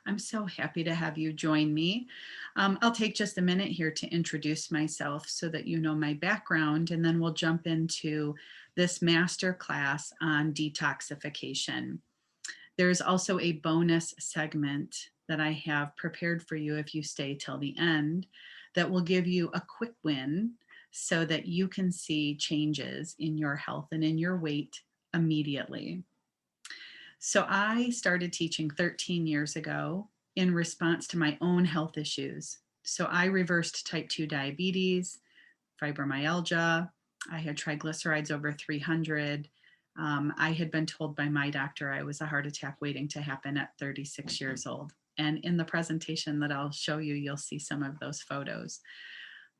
I'm so happy to have you join me. I'll take just a minute here to introduce myself so that you know my background, and then we'll jump into this master class on detoxification. There's also a bonus segment that I have prepared for you if you stay till the end that will give you a quick win so that you can see changes in your health and in your weight immediately. So I started teaching 13 years ago in response to my own health issues. So I reversed type 2 diabetes, fibromyalgia. I had triglycerides over 300. I had been told by my doctor I was a heart attack waiting to happen at 36 years old. And in the presentation that I'll show you, you'll see some of those photos.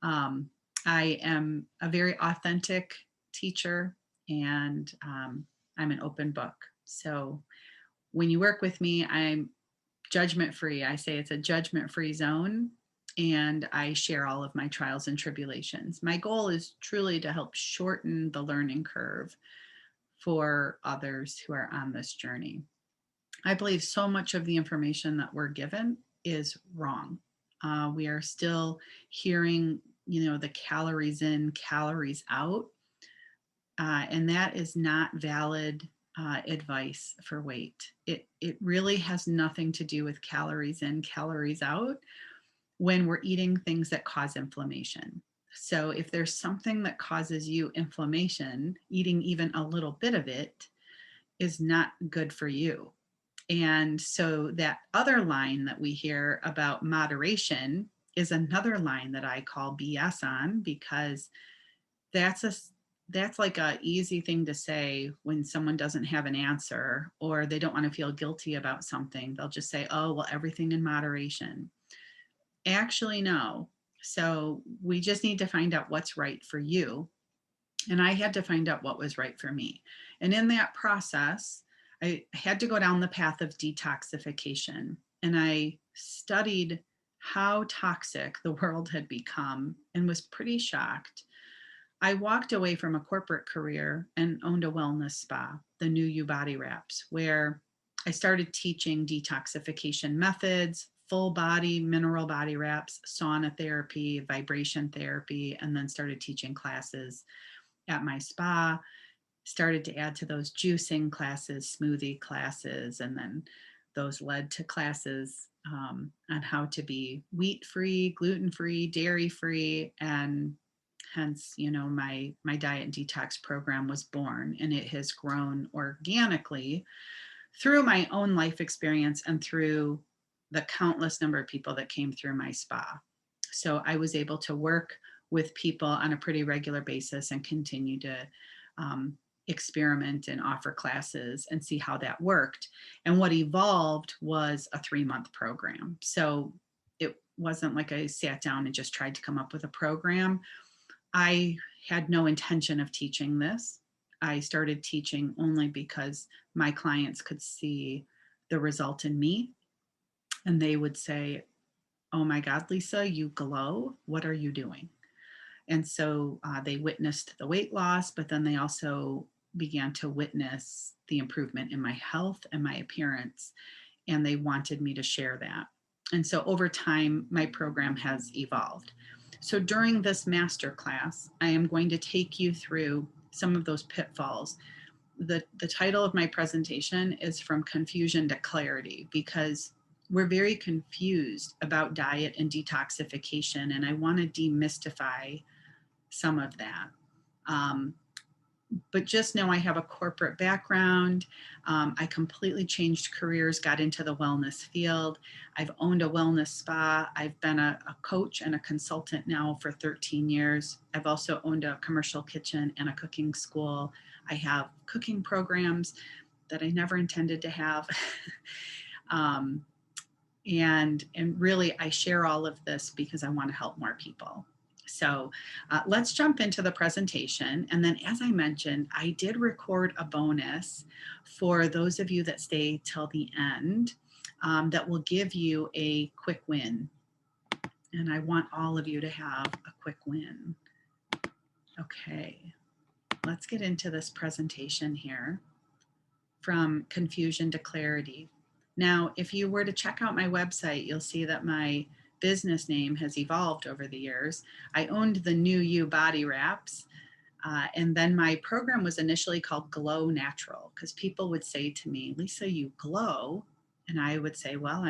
Um, I am a very authentic teacher, and I'm an open book. So when you work with me, I'm judgment free. I say it's a judgment free zone, and I share all of my trials and tribulations. My goal is truly to help shorten the learning curve for others who are on this journey. I believe so much of the information that we're given is wrong. We are still hearing, the calories in, calories out, and that is not valid advice for weight. It really has nothing to do with calories in, calories out when we're eating things that cause inflammation. So if there's something that causes you inflammation, eating even a little bit of it is not good for you. And so that other line that we hear about moderation is another line that I call BS on, because that's a that's like a easy thing to say when someone doesn't have an answer or they don't want to feel guilty about something. They'll just say, oh, well, everything in moderation. Actually, no. So we just need to find out what's right for you. And I had to find out what was right for me. And in that process, I had to go down the path of detoxification. And I studied how toxic the world had become and was pretty shocked. I walked away from a corporate career and owned a wellness spa, the New You Body Wraps, where I started teaching detoxification methods, full body mineral body wraps, sauna therapy, vibration therapy, and then started teaching classes at my spa. Started to add to those juicing classes, smoothie classes, and then those led to classes on how to be wheat-free, gluten-free, dairy-free, and hence, my diet and detox program was born, and it has grown organically through my own life experience and through the countless number of people that came through my spa. So I was able to work with people on a pretty regular basis and continue to experiment and offer classes and see how that worked. And what evolved was a 3-month program. So it wasn't like I sat down and just tried to come up with a program. I had no intention of teaching this. I started teaching only because my clients could see the result in me, and they would say, oh my God, Lisa, you glow. What are you doing? And so they witnessed the weight loss, but then they also began to witness the improvement in my health and my appearance, and they wanted me to share that. And so over time, my program has evolved. So during this master class, I am going to take you through some of those pitfalls. The title of my presentation is From Confusion to Clarity, because we're very confused about diet and detoxification, and I want to demystify some of that. But just know I have a corporate background. I completely changed careers, got into the wellness field. I've owned a wellness spa. I've been a coach and a consultant now for 13 years. I've also owned a commercial kitchen and a cooking school. I have cooking programs that I never intended to have. And really, I share all of this because I want to help more people. So let's jump into the presentation. And then, as I mentioned, I did record a bonus for those of you that stay till the end that will give you a quick win. And I want all of you to have a quick win. Okay, let's get into this presentation here. From Confusion to Clarity. Now, if you were to check out my website, you'll see that my business name has evolved over the years. I owned the New You body wraps. And then my program was initially called Glow Natural because people would say to me, Lisa, you glow. And I would say, well,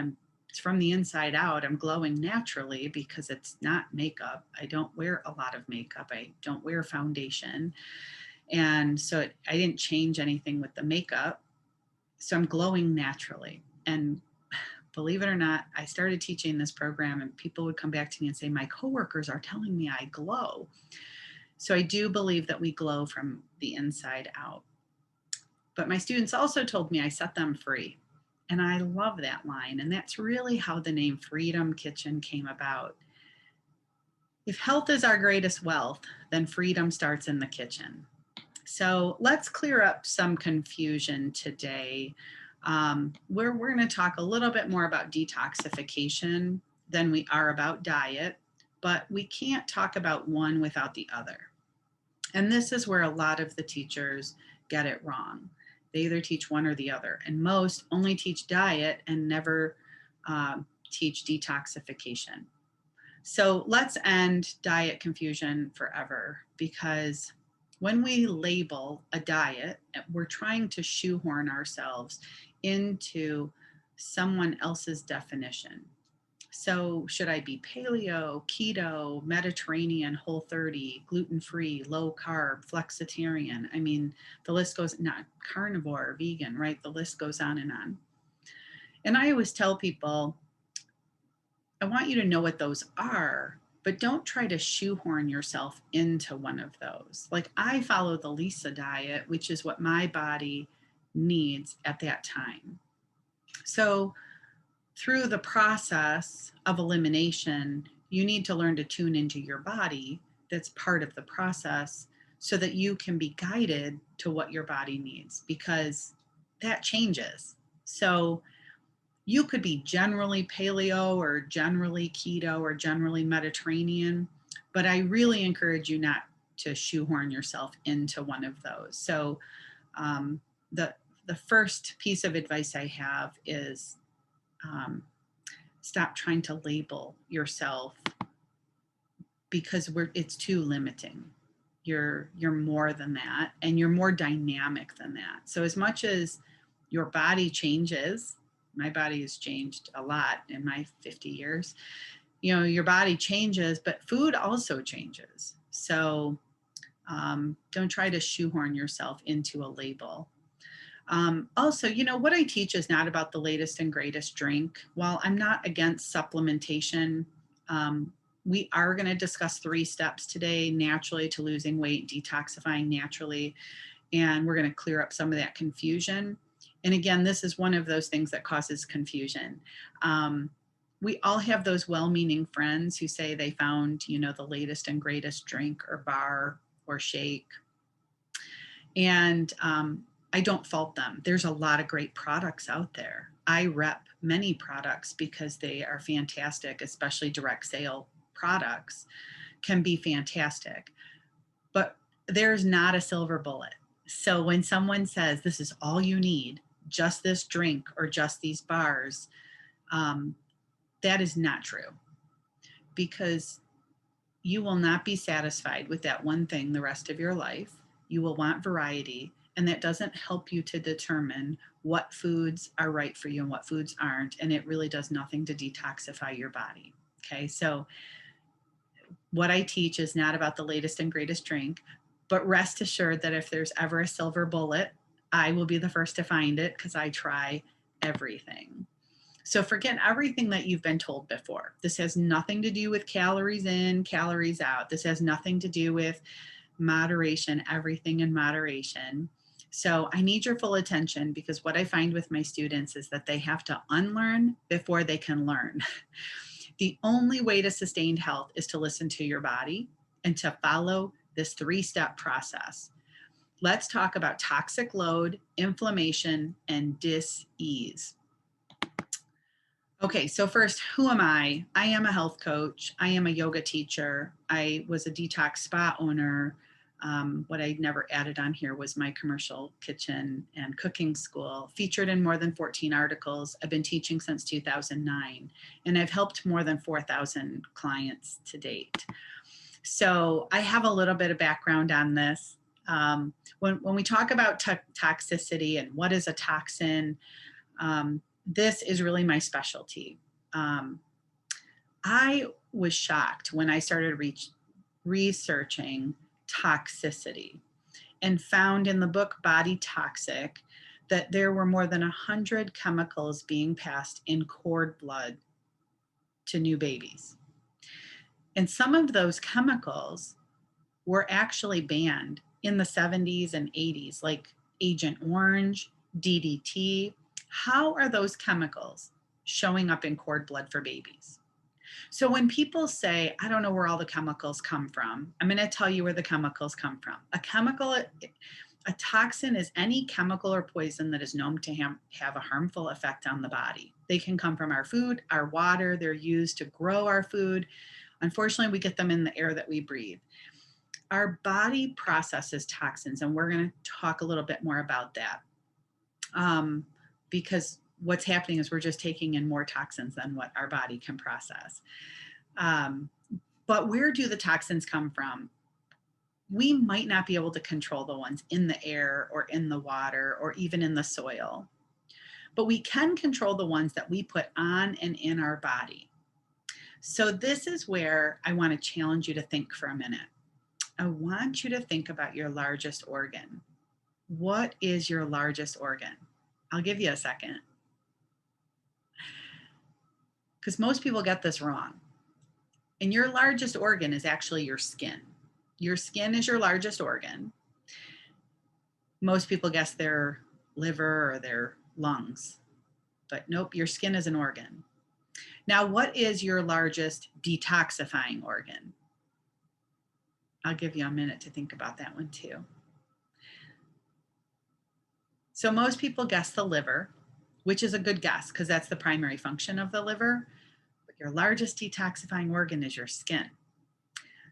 it's from the inside out. I'm glowing naturally because it's not makeup. I don't wear a lot of makeup. I don't wear foundation. And so I didn't change anything with the makeup. So I'm glowing naturally. And believe it or not, I started teaching this program and people would come back to me and say, my coworkers are telling me I glow. So I do believe that we glow from the inside out. But my students also told me I set them free. And I love that line. And that's really how the name Freedom Kitchen came about. If health is our greatest wealth, then freedom starts in the kitchen. So let's clear up some confusion today. We're going to talk a little bit more about detoxification than we are about diet, but we can't talk about one without the other. And this is where a lot of the teachers get it wrong. They either teach one or the other, and most only teach diet and never teach detoxification. So let's end diet confusion forever, because when we label a diet, we're trying to shoehorn ourselves into someone else's definition. So should I be paleo, keto, Mediterranean, whole 30, gluten-free, low carb, flexitarian? I mean, the list goes, not carnivore, vegan, right? The list goes on and on. And I always tell people, I want you to know what those are, but don't try to shoehorn yourself into one of those. Like, I follow the Lisa diet, which is what my body needs at that time. So through the process of elimination, you need to learn to tune into your body. That's part of the process so that you can be guided to what your body needs, because that changes. So you could be generally paleo or generally keto or generally Mediterranean, but I really encourage you not to shoehorn yourself into one of those. So the first piece of advice I have is stop trying to label yourself, because it's too limiting. You're more than that, and you're more dynamic than that. So as much as your body changes, my body has changed a lot in my 50 years. Your body changes, but food also changes. So don't try to shoehorn yourself into a label. Also, what I teach is not about the latest and greatest drink. While I'm not against supplementation, we are going to discuss 3 steps today: naturally to losing weight, detoxifying naturally, and we're going to clear up some of that confusion. And again, this is one of those things that causes confusion. We all have those well-meaning friends who say they found, the latest and greatest drink or bar or shake. And I don't fault them. There's a lot of great products out there. I rep many products because they are fantastic, especially direct sale products can be fantastic. But there's not a silver bullet. So when someone says this is all you need, just this drink or just these bars, that is not true, because you will not be satisfied with that one thing the rest of your life. You will want variety, and that doesn't help you to determine what foods are right for you and what foods aren't, and it really does nothing to detoxify your body. Okay, so what I teach is not about the latest and greatest drink, but rest assured that if there's ever a silver bullet, I will be the first to find it, because I try everything. So forget everything that you've been told before. This has nothing to do with calories in, calories out. This has nothing to do with moderation, everything in moderation. So I need your full attention, because what I find with my students is that they have to unlearn before they can learn. The only way to sustain health is to listen to your body and to follow this 3-step process. Let's talk about toxic load, inflammation, and dis-ease. Okay, so first, who am I? I am a health coach. I am a yoga teacher. I was a detox spa owner. What I never added on here was my commercial kitchen and cooking school, featured in more than 14 articles. I've been teaching since 2009, and I've helped more than 4,000 clients to date. So I have a little bit of background on this. When we talk about toxicity and what is a toxin, this is really my specialty. I was shocked when I started researching toxicity and found in the book Body Toxic that there were more than 100 chemicals being passed in cord blood to new babies. And some of those chemicals were actually banned in the 70s and 80s, like Agent Orange, DDT. How are those chemicals showing up in cord blood for babies? So when people say, I don't know where all the chemicals come from, I'm going to tell you where the chemicals come from. A toxin is any chemical or poison that is known to have a harmful effect on the body. They can come from our food, our water. They're used to grow our food. Unfortunately, we get them in the air that we breathe. Our body processes toxins, and we're going to talk a little bit more about that. Because what's happening is we're just taking in more toxins than what our body can process. But where do the toxins come from? We might not be able to control the ones in the air or in the water or even in the soil, but we can control the ones that we put on and in our body. So this is where I want to challenge you to think for a minute. I want you to think about your largest organ. What is your largest organ? I'll give you a second, because most people get this wrong. And your largest organ is actually your skin. Your skin is your largest organ. Most people guess their liver or their lungs, but nope, your skin is an organ. Now, what is your largest detoxifying organ? I'll give you a minute to think about that one too. So most people guess the liver, which is a good guess because that's the primary function of the liver. But your largest detoxifying organ is your skin.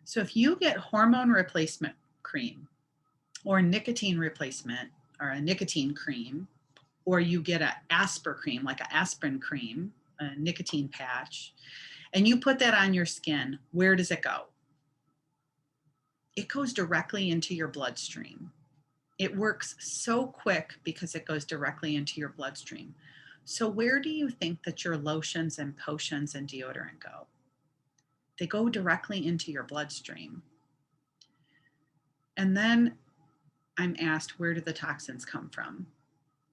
So if you get hormone replacement cream or nicotine replacement or a nicotine cream, or you get an aspirin cream, like an aspirin cream, a nicotine patch, and you put that on your skin, where does it go? It goes directly into your bloodstream. It works so quick because it goes directly into your bloodstream. So where do you think that your lotions and potions and deodorant go? They go directly into your bloodstream. And then I'm asked, where do the toxins come from?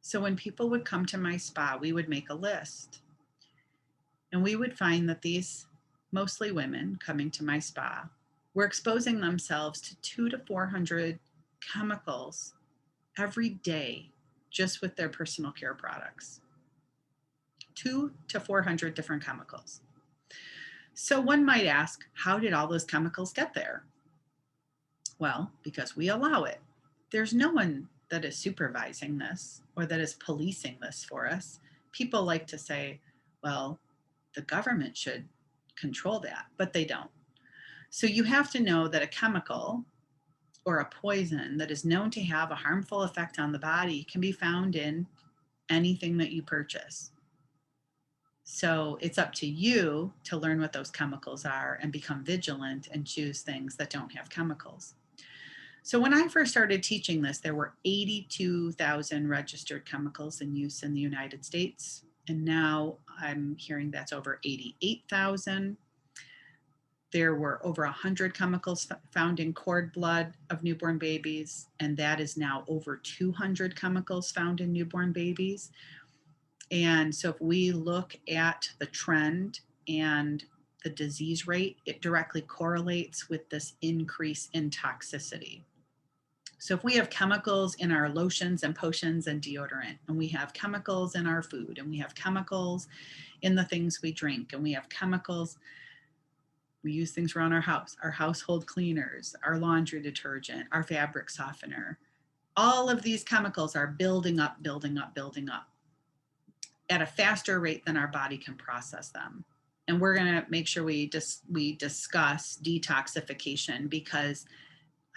So when people would come to my spa, we would make a list. And we would find that these, mostly women coming to my spa, were exposing themselves to 200 to 400 chemicals every day just with their personal care products. 200 to 400 different chemicals. So one might ask, how did all those chemicals get there? Well, because we allow it. There's no one that is supervising this or that is policing this for us. People like to say, well, the government should control that, but they don't. So you have to know that a chemical or a poison that is known to have a harmful effect on the body can be found in anything that you purchase. So it's up to you to learn what those chemicals are and become vigilant and choose things that don't have chemicals. So when I first started teaching this, there were 82,000 registered chemicals in use in the United States. And now I'm hearing that's over 88,000. There were over 100 chemicals found in cord blood of newborn babies, and that is now over 200 chemicals found in newborn babies. And so if we look at the trend and the disease rate, it directly correlates with this increase in toxicity. So if we have chemicals in our lotions and potions and deodorant, and we have chemicals in our food, and we have chemicals in the things we drink, and we have chemicals, we use things around our house, our household cleaners, our laundry detergent, our fabric softener. All of these chemicals are building up at a faster rate than our body can process them. And we're going to make sure we discuss detoxification, because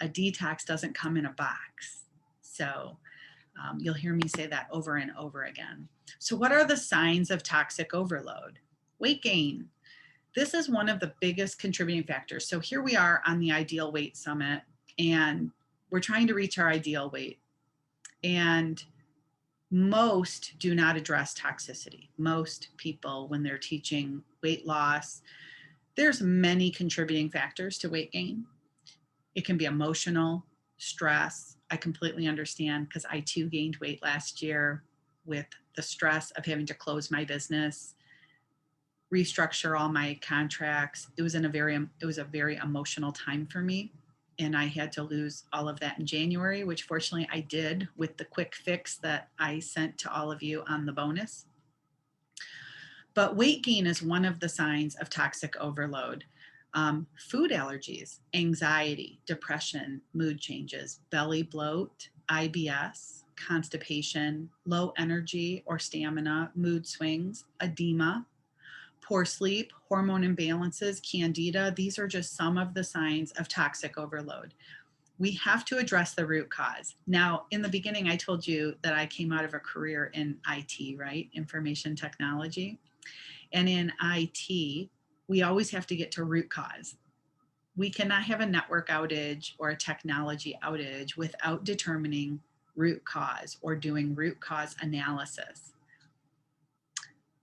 a detox doesn't come in a box. So you'll hear me say that over and over again. So what are the signs of toxic overload? Weight gain. This is one of the biggest contributing factors. So here we are on the Ideal Weight Summit, and we're trying to reach our ideal weight. And most do not address toxicity. Most people, when they're teaching weight loss, there's many contributing factors to weight gain. It can be emotional, stress. I completely understand because I too gained weight last year with the stress of having to close my business, restructure all my contracts. It was a very emotional time for me. And I had to lose all of that in January, which fortunately I did with the quick fix that I sent to all of you on the bonus. But weight gain is one of the signs of toxic overload. Food allergies, anxiety, depression, mood changes, belly bloat, IBS, constipation, low energy or stamina, mood swings, edema, poor sleep, hormone imbalances, candida. These are just some of the signs of toxic overload. We have to address the root cause. Now, in the beginning, I told you that I came out of a career in IT, right? Information technology. And in IT, we always have to get to root cause. We cannot have a network outage or a technology outage without determining root cause or doing root cause analysis,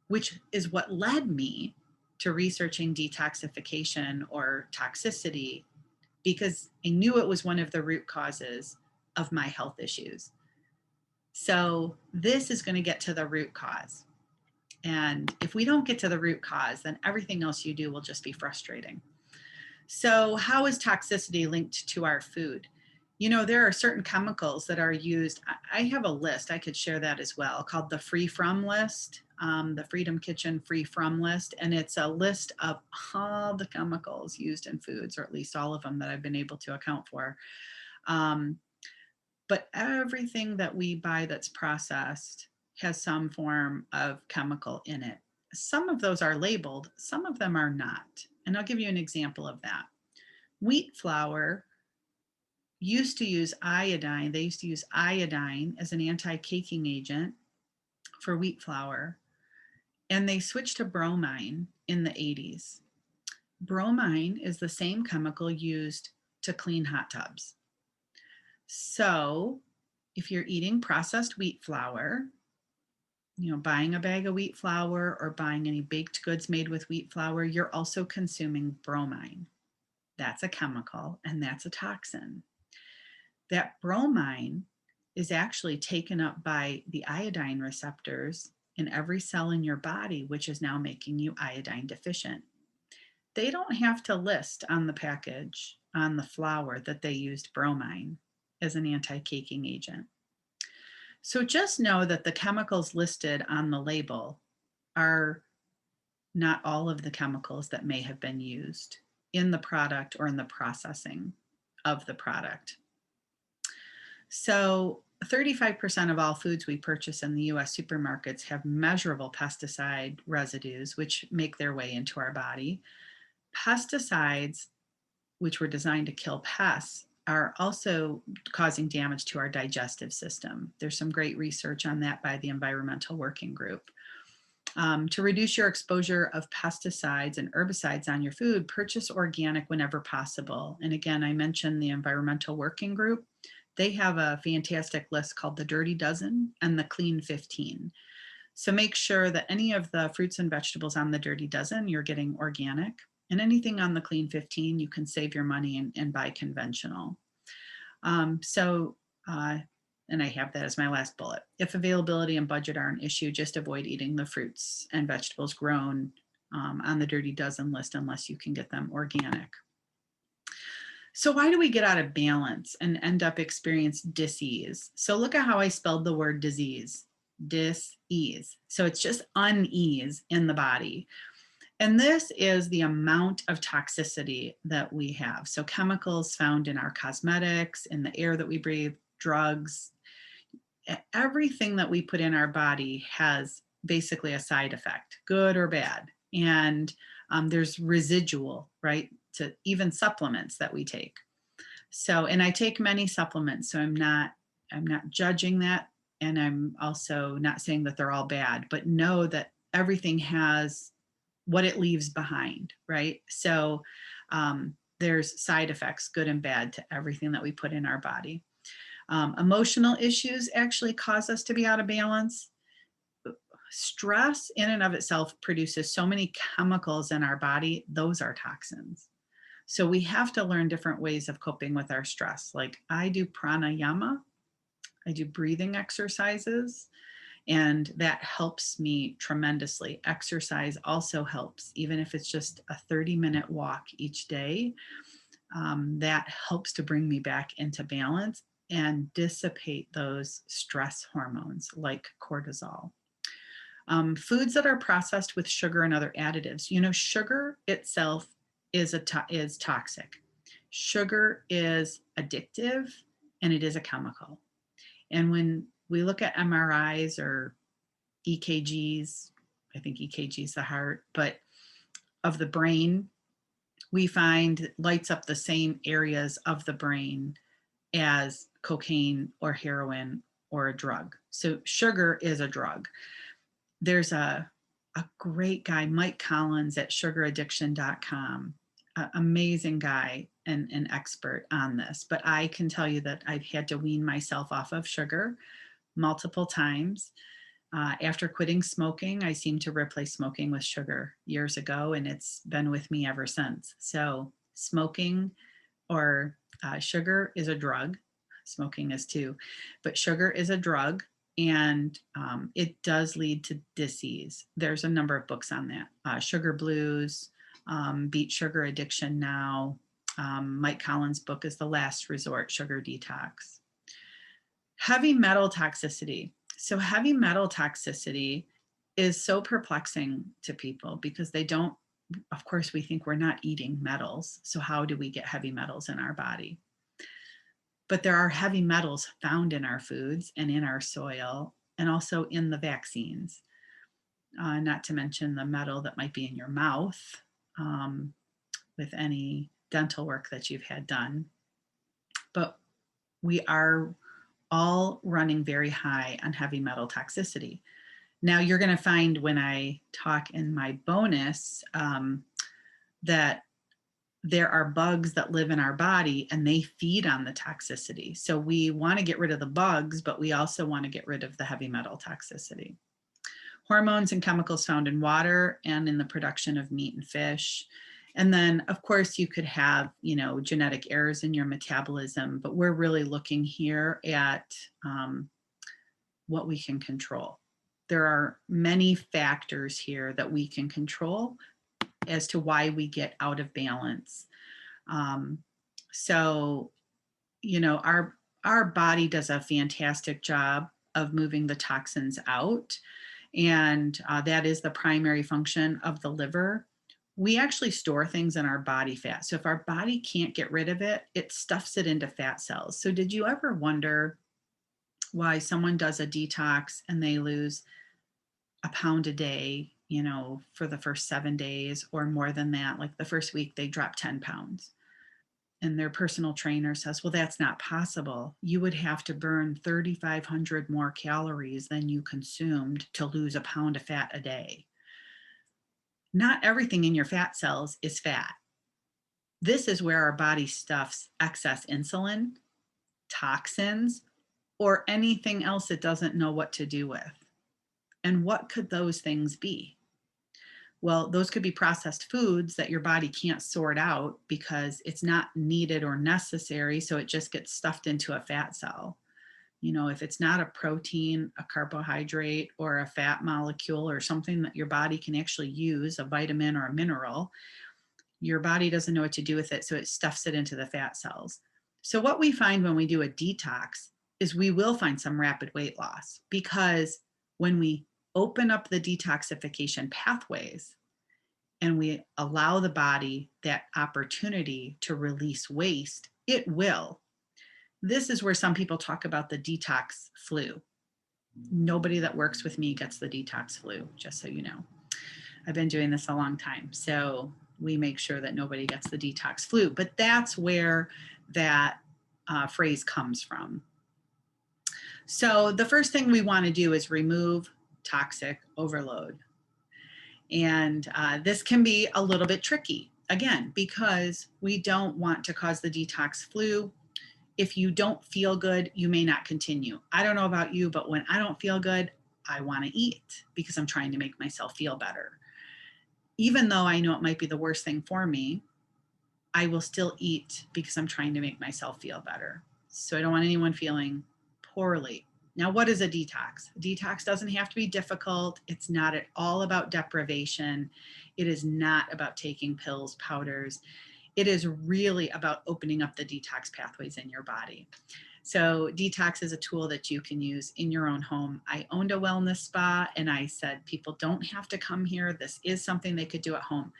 which is what led me to researching detoxification or toxicity, because I knew it was one of the root causes of my health issues. So this is going to get to the root cause. And if we don't get to the root cause, then everything else you do will just be frustrating. So how is toxicity linked to our food? You know, there are certain chemicals that are used. I have a list, I could share that as well, called the Free From list, the Freedom Kitchen Free From list. And it's a list of all the chemicals used in foods, or at least all of them that I've been able to account for. But everything that we buy that's processed has some form of chemical in it. Some of those are labeled, some of them are not. And I'll give you an example of that. Wheat flour used to use iodine. They used to use iodine as an anti-caking agent for wheat flour. And they switched to bromine in the 80s. Bromine is the same chemical used to clean hot tubs. So if you're eating processed wheat flour, you know, buying a bag of wheat flour or buying any baked goods made with wheat flour, you're also consuming bromine. That's a chemical and that's a toxin. That bromine is actually taken up by the iodine receptors in every cell in your body, which is now making you iodine deficient. They don't have to list on the package, on the flour, that they used bromine as an anti-caking agent. So just know that the chemicals listed on the label are not all of the chemicals that may have been used in the product or in the processing of the product. So 35% of all foods we purchase in the US supermarkets have measurable pesticide residues, which make their way into our body. Pesticides, which were designed to kill pests, are also causing damage to our digestive system. There's some great research on that by the Environmental Working Group. To reduce your exposure of pesticides and herbicides on your food, purchase organic whenever possible. And again, I mentioned the Environmental Working Group. They have a fantastic list called the Dirty Dozen and the Clean 15. So make sure that any of the fruits and vegetables on the Dirty Dozen, you're getting organic. And anything on the Clean 15, you can save your money and buy conventional. And I have that as my last bullet. If availability and budget are an issue, just avoid eating the fruits and vegetables grown on the Dirty Dozen list unless you can get them organic. So why do we get out of balance and end up experiencing dis-ease? So look at how I spelled the word disease, dis-ease. So it's just unease in the body. And this is the amount of toxicity that we have. So chemicals found in our cosmetics, in the air that we breathe, drugs, everything that we put in our body has basically a side effect, good or bad. And there's residual, right, to even supplements that we take. So, and I take many supplements, so I'm not judging that. And I'm also not saying that they're all bad, but know that everything has what it leaves behind, right? So there's side effects, good and bad, to everything that we put in our body. Emotional issues actually cause us to be out of balance. Stress in and of itself produces so many chemicals in our body. Those are toxins. So we have to learn different ways of coping with our stress. Like I do pranayama, I do breathing exercises, and that helps me tremendously. Exercise also helps, even if it's just a 30-minute walk each day. That helps to bring me back into balance and dissipate those stress hormones like cortisol. Foods that are processed with sugar and other additives. Sugar itself is toxic. Sugar is addictive, and it is a chemical. And when we look at MRIs or EKGs, I think EKG is the heart, but of the brain, we find lights up the same areas of the brain as cocaine or heroin or a drug. So sugar is a drug. There's a great guy, Mike Collins at sugaraddiction.com, amazing guy and an expert on this. But I can tell you that I've had to wean myself off of sugar multiple times. After quitting smoking, I seemed to replace smoking with sugar years ago, and it's been with me ever since. So smoking or sugar is a drug. Smoking is too, but sugar is a drug, and it does lead to disease. There's a number of books on that. Sugar Blues, Beat Sugar Addiction Now. Mike Collins' book is The Last Resort, Sugar Detox. Heavy metal toxicity. So heavy metal toxicity is so perplexing to people because they don't, of course, we think we're not eating metals. So how do we get heavy metals in our body? But there are heavy metals found in our foods and in our soil and also in the vaccines, not to mention the metal that might be in your mouth with any dental work that you've had done. But we are all running very high on heavy metal toxicity. Now, you're going to find when I talk in my bonus that there are bugs that live in our body and they feed on the toxicity. So we want to get rid of the bugs, but we also want to get rid of the heavy metal toxicity. Hormones and chemicals found in water and in the production of meat and fish. And then, of course, you could have, genetic errors in your metabolism, but we're really looking here at what we can control. There are many factors here that we can control as to why we get out of balance. So, our body does a fantastic job of moving the toxins out, and that is the primary function of the liver. We actually store things in our body fat. So if our body can't get rid of it, it stuffs it into fat cells. So did you ever wonder why someone does a detox and they lose a pound a day, for the first 7 days or more than that? Like the first week they drop 10 pounds. And their personal trainer says, well, that's not possible. You would have to burn 3,500 more calories than you consumed to lose a pound of fat a day. Not everything in your fat cells is fat. This is where our body stuffs excess insulin, toxins, or anything else it doesn't know what to do with. And what could those things be? Well, those could be processed foods that your body can't sort out because it's not needed or necessary. So it just gets stuffed into a fat cell. If it's not a protein, a carbohydrate, or a fat molecule, or something that your body can actually use, a vitamin or a mineral, your body doesn't know what to do with it. So it stuffs it into the fat cells. So what we find when we do a detox is we will find some rapid weight loss, because when we open up the detoxification pathways and we allow the body that opportunity to release waste, it will. This is where some people talk about the detox flu. Nobody that works with me gets the detox flu, just so you know. I've been doing this a long time, so we make sure that nobody gets the detox flu. But that's where that phrase comes from. So the first thing we want to do is remove toxic overload. And this can be a little bit tricky, again, because we don't want to cause the detox flu. If you don't feel good, you may not continue. I don't know about you, but when I don't feel good, I want to eat because I'm trying to make myself feel better. Even though I know it might be the worst thing for me, I will still eat because I'm trying to make myself feel better. So I don't want anyone feeling poorly. Now, what is a detox? A detox doesn't have to be difficult. It's not at all about deprivation. It is not about taking pills, powders. It is really about opening up the detox pathways in your body. So detox is a tool that you can use in your own home. I owned a wellness spa and I said, people don't have to come here. This is something they could do at home.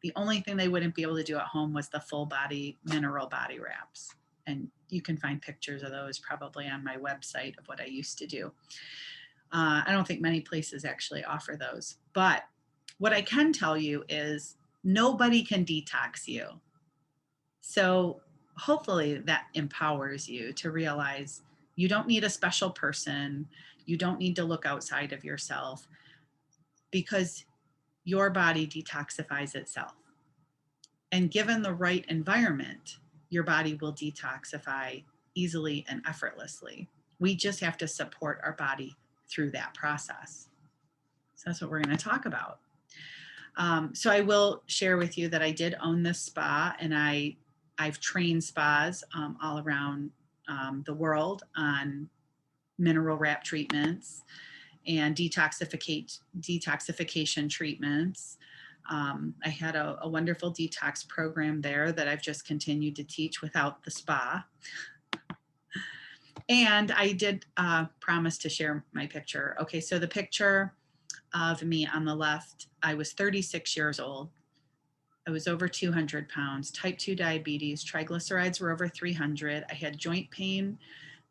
The only thing they wouldn't be able to do at home was the full body mineral body wraps. And you can find pictures of those probably on my website of what I used to do. I don't think many places actually offer those. But what I can tell you is nobody can detox you. So hopefully that empowers you to realize you don't need a special person. You don't need to look outside of yourself because your body detoxifies itself. And given the right environment, your body will detoxify easily and effortlessly. We just have to support our body through that process. So that's what we're going to talk about. So I will share with you that I did own this spa, and I've trained spas all around the world on mineral wrap treatments and detoxification treatments. I had a wonderful detox program there that I've just continued to teach without the spa. And I did promise to share my picture. Okay, so the picture of me on the left, I was 36 years old. I was over 200 pounds, type 2 diabetes, triglycerides were over 300. I had joint pain,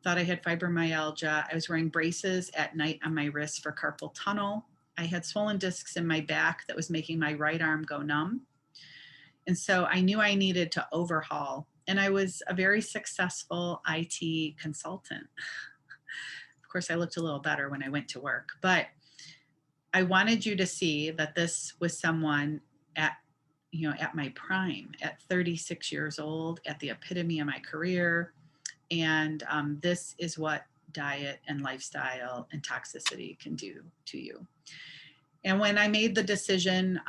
thought I had fibromyalgia. I was wearing braces at night on my wrists for carpal tunnel. I had swollen discs in my back that was making my right arm go numb. And so I knew I needed to overhaul. And I was a very successful IT consultant. Of course, I looked a little better when I went to work, but I wanted you to see that this was someone at my prime, at 36 years old, at the epitome of my career. And this is what diet and lifestyle and toxicity can do to you. And when I made the decision,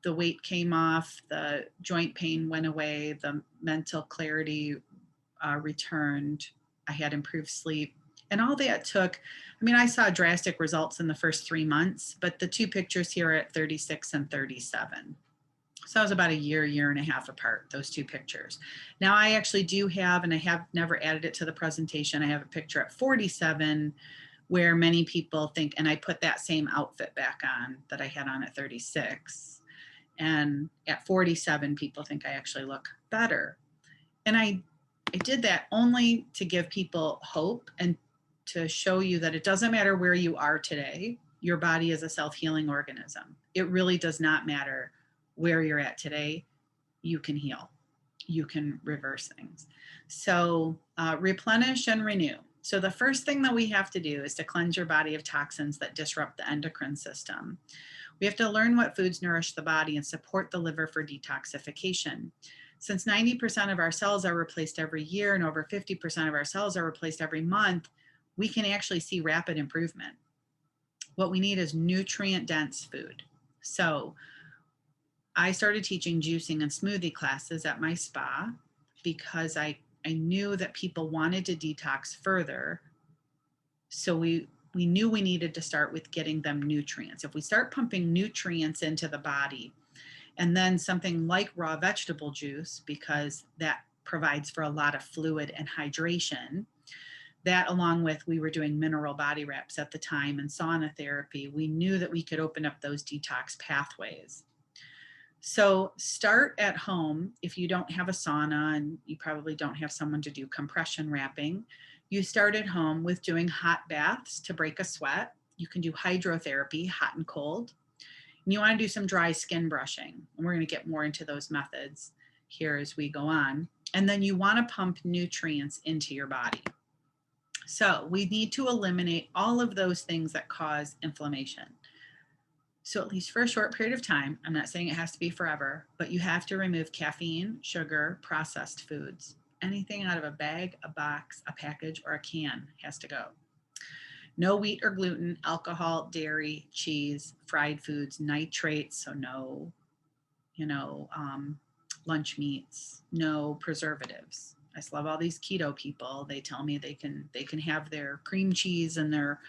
the weight came off, the joint pain went away, the mental clarity returned, I had improved sleep. And all that took, I saw drastic results in the first 3 months, but the two pictures here are at 36 and 37. So I was about a year and a half apart, those two pictures. Now I actually do have, and I have never added it to the presentation, I have a picture at 47 where many people think, and I put that same outfit back on that I had on at 36. And at 47, people think I actually look better. And I did that only to give people hope and to show you that it doesn't matter where you are today. Your body is a self-healing organism. It really does not matter where you're at today. You can heal. You can reverse things. So replenish and renew. So the first thing that we have to do is to cleanse your body of toxins that disrupt the endocrine system. We have to learn what foods nourish the body and support the liver for detoxification. Since 90% of our cells are replaced every year and over 50% of our cells are replaced every month, we can actually see rapid improvement. What we need is nutrient-dense food. So I started teaching juicing and smoothie classes at my spa because I knew that people wanted to detox further. So we knew we needed to start with getting them nutrients. If we start pumping nutrients into the body, and then something like raw vegetable juice, because that provides for a lot of fluid and hydration, that along with, we were doing mineral body wraps at the time and sauna therapy, we knew that we could open up those detox pathways. So start at home. If you don't have a sauna and you probably don't have someone to do compression wrapping, you start at home with doing hot baths to break a sweat. You can do hydrotherapy, hot and cold. And you want to do some dry skin brushing. And we're going to get more into those methods here as we go on. And then you want to pump nutrients into your body. So we need to eliminate all of those things that cause inflammation. So at least for a short period of time, I'm not saying it has to be forever, but you have to remove caffeine, sugar, processed foods. Anything out of a bag, a box, a package, or a can has to go. No wheat or gluten, alcohol, dairy, cheese, fried foods, nitrates, so no, you know, lunch meats, no preservatives. I just love all these keto people. They tell me they can have their cream cheese and their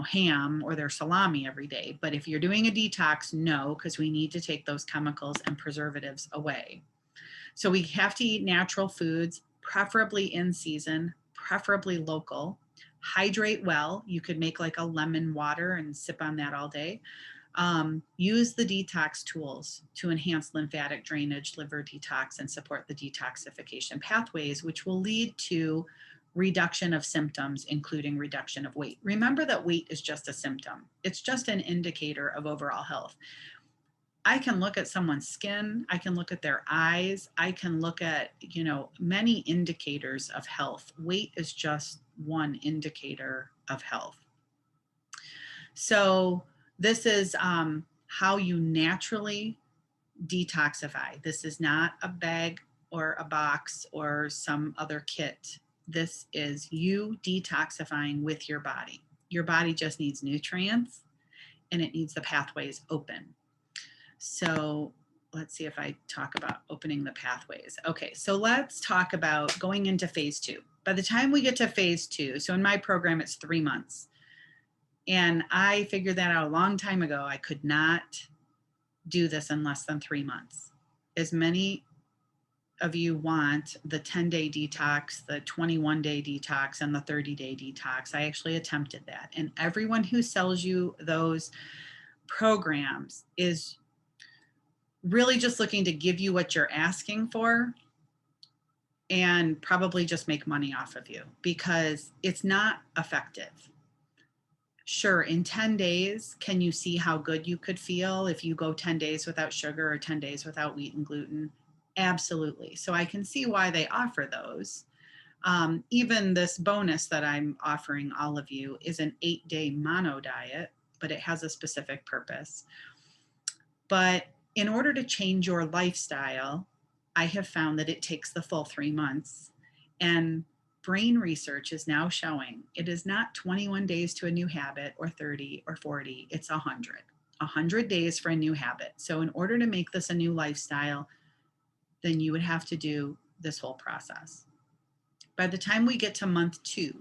ham or their salami every day. But if you're doing a detox, no, because we need to take those chemicals and preservatives away. So we have to eat natural foods, preferably in season, preferably local. Hydrate well. You could make like a lemon water and sip on that all day. Use the detox tools to enhance lymphatic drainage, liver detox, and support the detoxification pathways, which will lead to reduction of symptoms, including reduction of weight. Remember that weight is just a symptom. It's just an indicator of overall health. I can look at someone's skin, I can look at their eyes, I can look at, many indicators of health. Weight is just one indicator of health. So this is how you naturally detoxify. This is not a bag or a box or some other kit. This is you detoxifying with your body. Your body just needs nutrients and it needs the pathways open. So let's see if I talk about opening the pathways. Okay, so let's talk about going into phase 2. By the time we get to phase 2, so in my program, it's 3 months. And I figured that out a long time ago. I could not do this in less than 3 months. As many of you want the 10-day detox, the 21-day detox, and the 30-day detox. I actually attempted that. And everyone who sells you those programs is really just looking to give you what you're asking for and probably just make money off of you because it's not effective. Sure, in 10 days, can you see how good you could feel if you go 10 days without sugar or 10 days without wheat and gluten? Absolutely. So I can see why they offer those. Even this bonus that I'm offering all of you is an 8-day mono diet, but it has a specific purpose. But in order to change your lifestyle, I have found that it takes the full 3 months. And brain research is now showing it is not 21 days to a new habit or 30 or 40, it's 100 days for a new habit. So in order to make this a new lifestyle, then you would have to do this whole process. By the time we get to month 2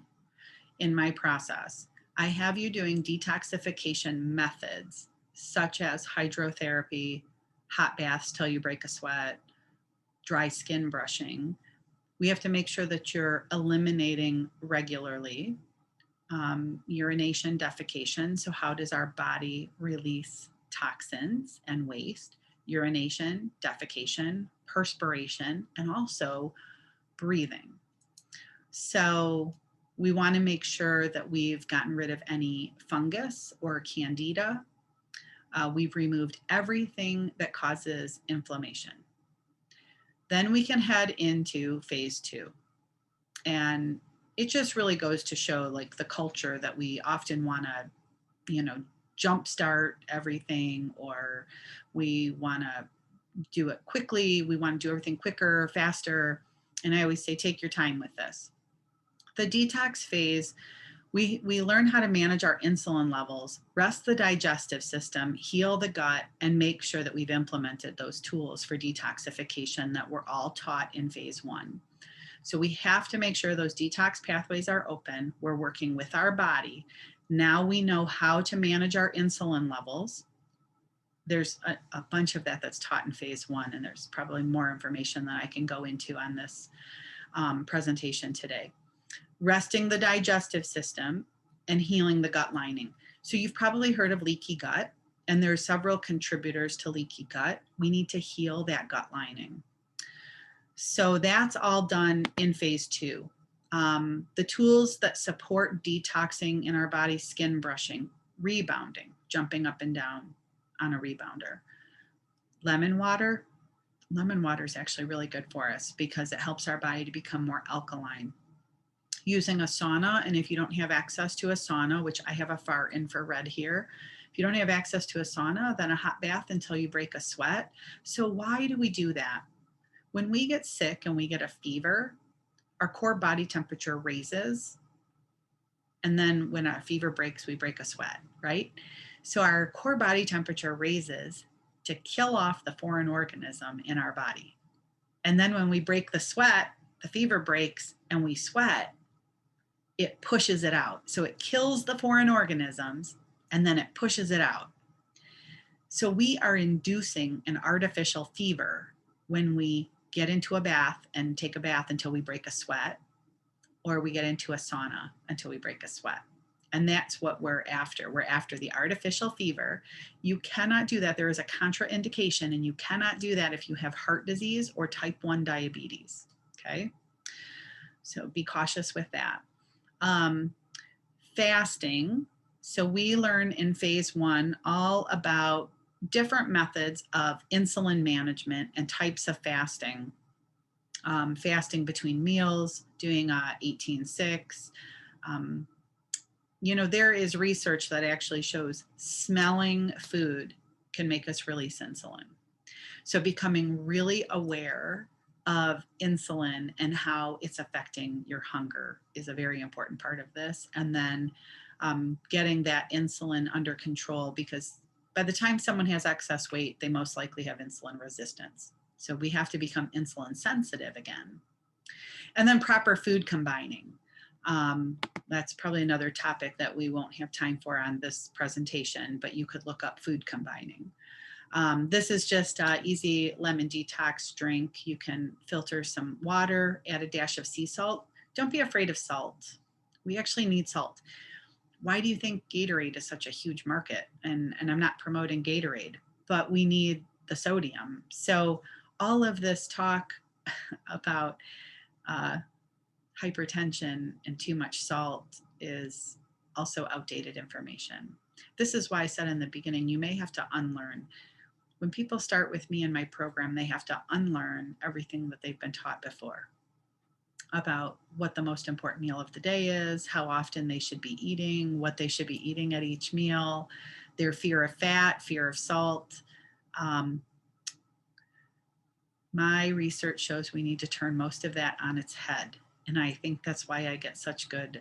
in my process, I have you doing detoxification methods such as hydrotherapy, hot baths till you break a sweat, dry skin brushing. We have to make sure that you're eliminating regularly urination, defecation. So how does our body release toxins and waste? Urination, defecation, perspiration, and also breathing. So we want to make sure that we've gotten rid of any fungus or candida. We've removed everything that causes inflammation. Then we can head into phase 2. And it just really goes to show like the culture that we often want to, jumpstart everything, or we want to do it quickly. We want to do everything quicker, faster. And I always say, take your time with this. The detox phase, we learn how to manage our insulin levels, rest the digestive system, heal the gut, and make sure that we've implemented those tools for detoxification that we're all taught in phase 1. So we have to make sure those detox pathways are open. We're working with our body. Now we know how to manage our insulin levels. There's a bunch of that's taught in phase 1, and there's probably more information that I can go into on this presentation today. Resting the digestive system and healing the gut lining. So you've probably heard of leaky gut, and there are several contributors to leaky gut. We need to heal that gut lining. So that's all done in phase 2. The tools that support detoxing in our body: skin brushing, rebounding, jumping up and down on a rebounder, lemon water, lemon water is actually really good for us because it helps our body to become more alkaline. Using a sauna, and if you don't have access to a sauna, which I have a far infrared here, if you don't have access to a sauna, then a hot bath until you break a sweat. So why do we do that? When we get sick and we get a fever, our core body temperature raises. And then when a fever breaks, we break a sweat, right? So our core body temperature raises to kill off the foreign organism in our body. And then when we break the sweat, the fever breaks and we sweat, it pushes it out. So it kills the foreign organisms and then it pushes it out. So we are inducing an artificial fever when we get into a bath and take a bath until we break a sweat, or we get into a sauna until we break a sweat. And that's what we're after. We're after the artificial fever. You cannot do that. There is a contraindication, and you cannot do that if you have heart disease or type 1 diabetes. Okay. So be cautious with that. Fasting. So we learn in phase 1 all about different methods of insulin management and types of fasting. Fasting between meals, doing 18-6. There is research that actually shows smelling food can make us release insulin. So becoming really aware of insulin and how it's affecting your hunger is a very important part of this. And then getting that insulin under control, because by the time someone has excess weight, they most likely have insulin resistance. So we have to become insulin sensitive again. And then proper food combining. That's probably another topic that we won't have time for on this presentation, but you could look up food combining. This is just an easy lemon detox drink. You can filter some water, add a dash of sea salt. Don't be afraid of salt. We actually need salt. Why do you think Gatorade is such a huge market? And I'm not promoting Gatorade, but we need the sodium. So all of this talk about hypertension and too much salt is also outdated information. This is why I said in the beginning, you may have to unlearn. When people start with me in my program, they have to unlearn everything that they've been taught before about what the most important meal of the day is, how often they should be eating, what they should be eating at each meal, their fear of fat, fear of salt. My research shows we need to turn most of that on its head. And I think that's why I get such good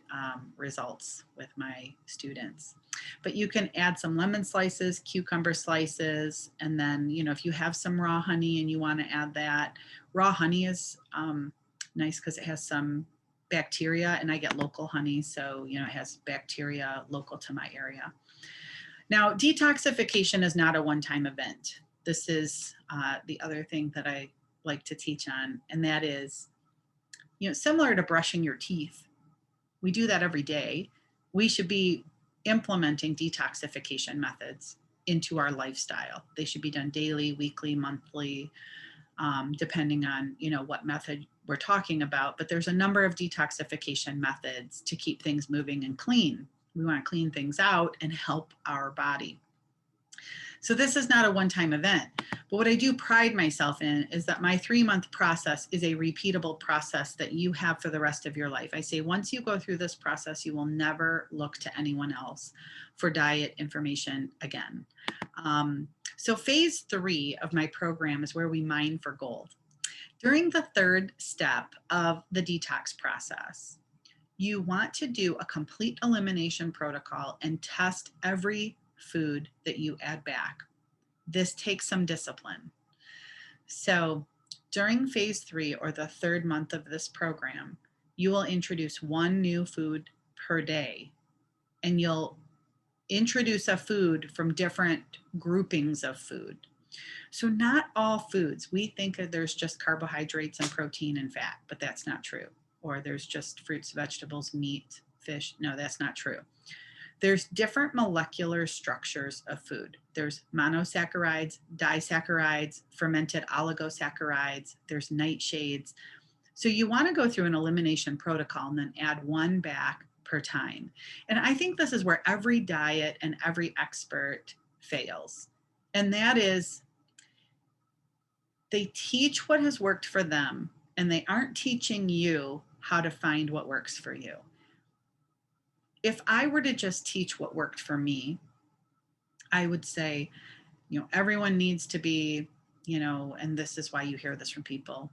results with my students. But you can add some lemon slices, cucumber slices, and then, if you have some raw honey and you want to add that, raw honey is nice because it has some bacteria, and I get local honey. So, it has bacteria local to my area. Now, detoxification is not a one-time event. This is the other thing that I like to teach on, and that is, similar to brushing your teeth. We do that every day. We should be implementing detoxification methods into our lifestyle. They should be done daily, weekly, monthly, depending on, what method we're talking about. But there's a number of detoxification methods to keep things moving and clean. We want to clean things out and help our body. So this is not a one-time event, but what I do pride myself in is that my 3-month process is a repeatable process that you have for the rest of your life. I say once you go through this process, you will never look to anyone else for diet information again. So phase 3 of my program is where we mine for gold. During the 3rd step of the detox process, you want to do a complete elimination protocol and test every food that you add back. This takes some discipline. So during phase 3, or the 3rd month of this program, you will introduce 1 new food per day, and you'll introduce a food from different groupings of food. So not all foods, we think that there's just carbohydrates and protein and fat, but that's not true. Or there's just fruits, vegetables, meat, fish. No, that's not true. There's different molecular structures of food. There's monosaccharides, disaccharides, fermented oligosaccharides, there's nightshades. So you want to go through an elimination protocol and then add 1 back per time. And I think this is where every diet and every expert fails. And that is, They teach what has worked for them, and they aren't teaching you how to find what works for you. If I were to just teach what worked for me, I would say, everyone needs to be, and this is why you hear this from people,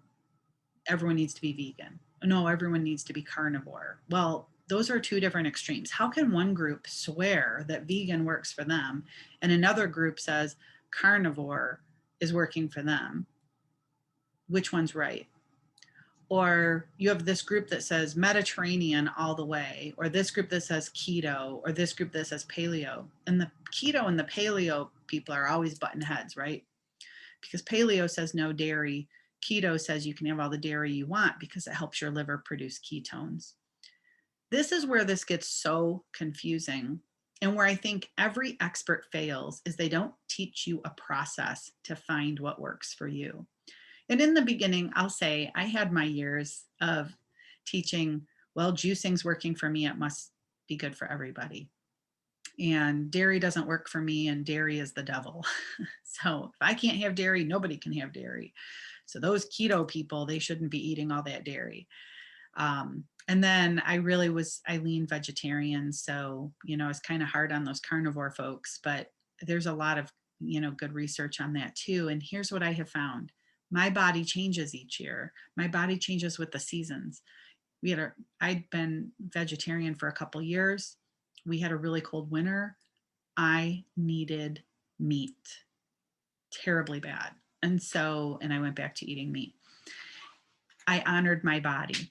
everyone needs to be vegan. No, everyone needs to be carnivore. Well, those are two different extremes. How can one group swear that vegan works for them and another group says carnivore is working for them? Which one's right? Or you have this group that says Mediterranean all the way, or this group that says keto, or this group that says paleo. And the keto and the paleo people are always button heads, right? Because paleo says no dairy, keto says you can have all the dairy you want because it helps your liver produce ketones. This is where this gets so confusing, and where I think every expert fails is they don't teach you a process to find what works for you. And in the beginning, I'll say I had my years of teaching, well, juicing's working for me, it must be good for everybody. And dairy doesn't work for me, and dairy is the devil. So if I can't have dairy, nobody can have dairy. So those keto people, they shouldn't be eating all that dairy. And then I leaned vegetarian. So, it's kind of hard on those carnivore folks, but there's a lot of, good research on that too. And here's what I have found. My body changes each year. My body changes with the seasons. I'd been vegetarian for a couple years. We had a really cold winter. I needed meat terribly bad. And I went back to eating meat. I honored my body.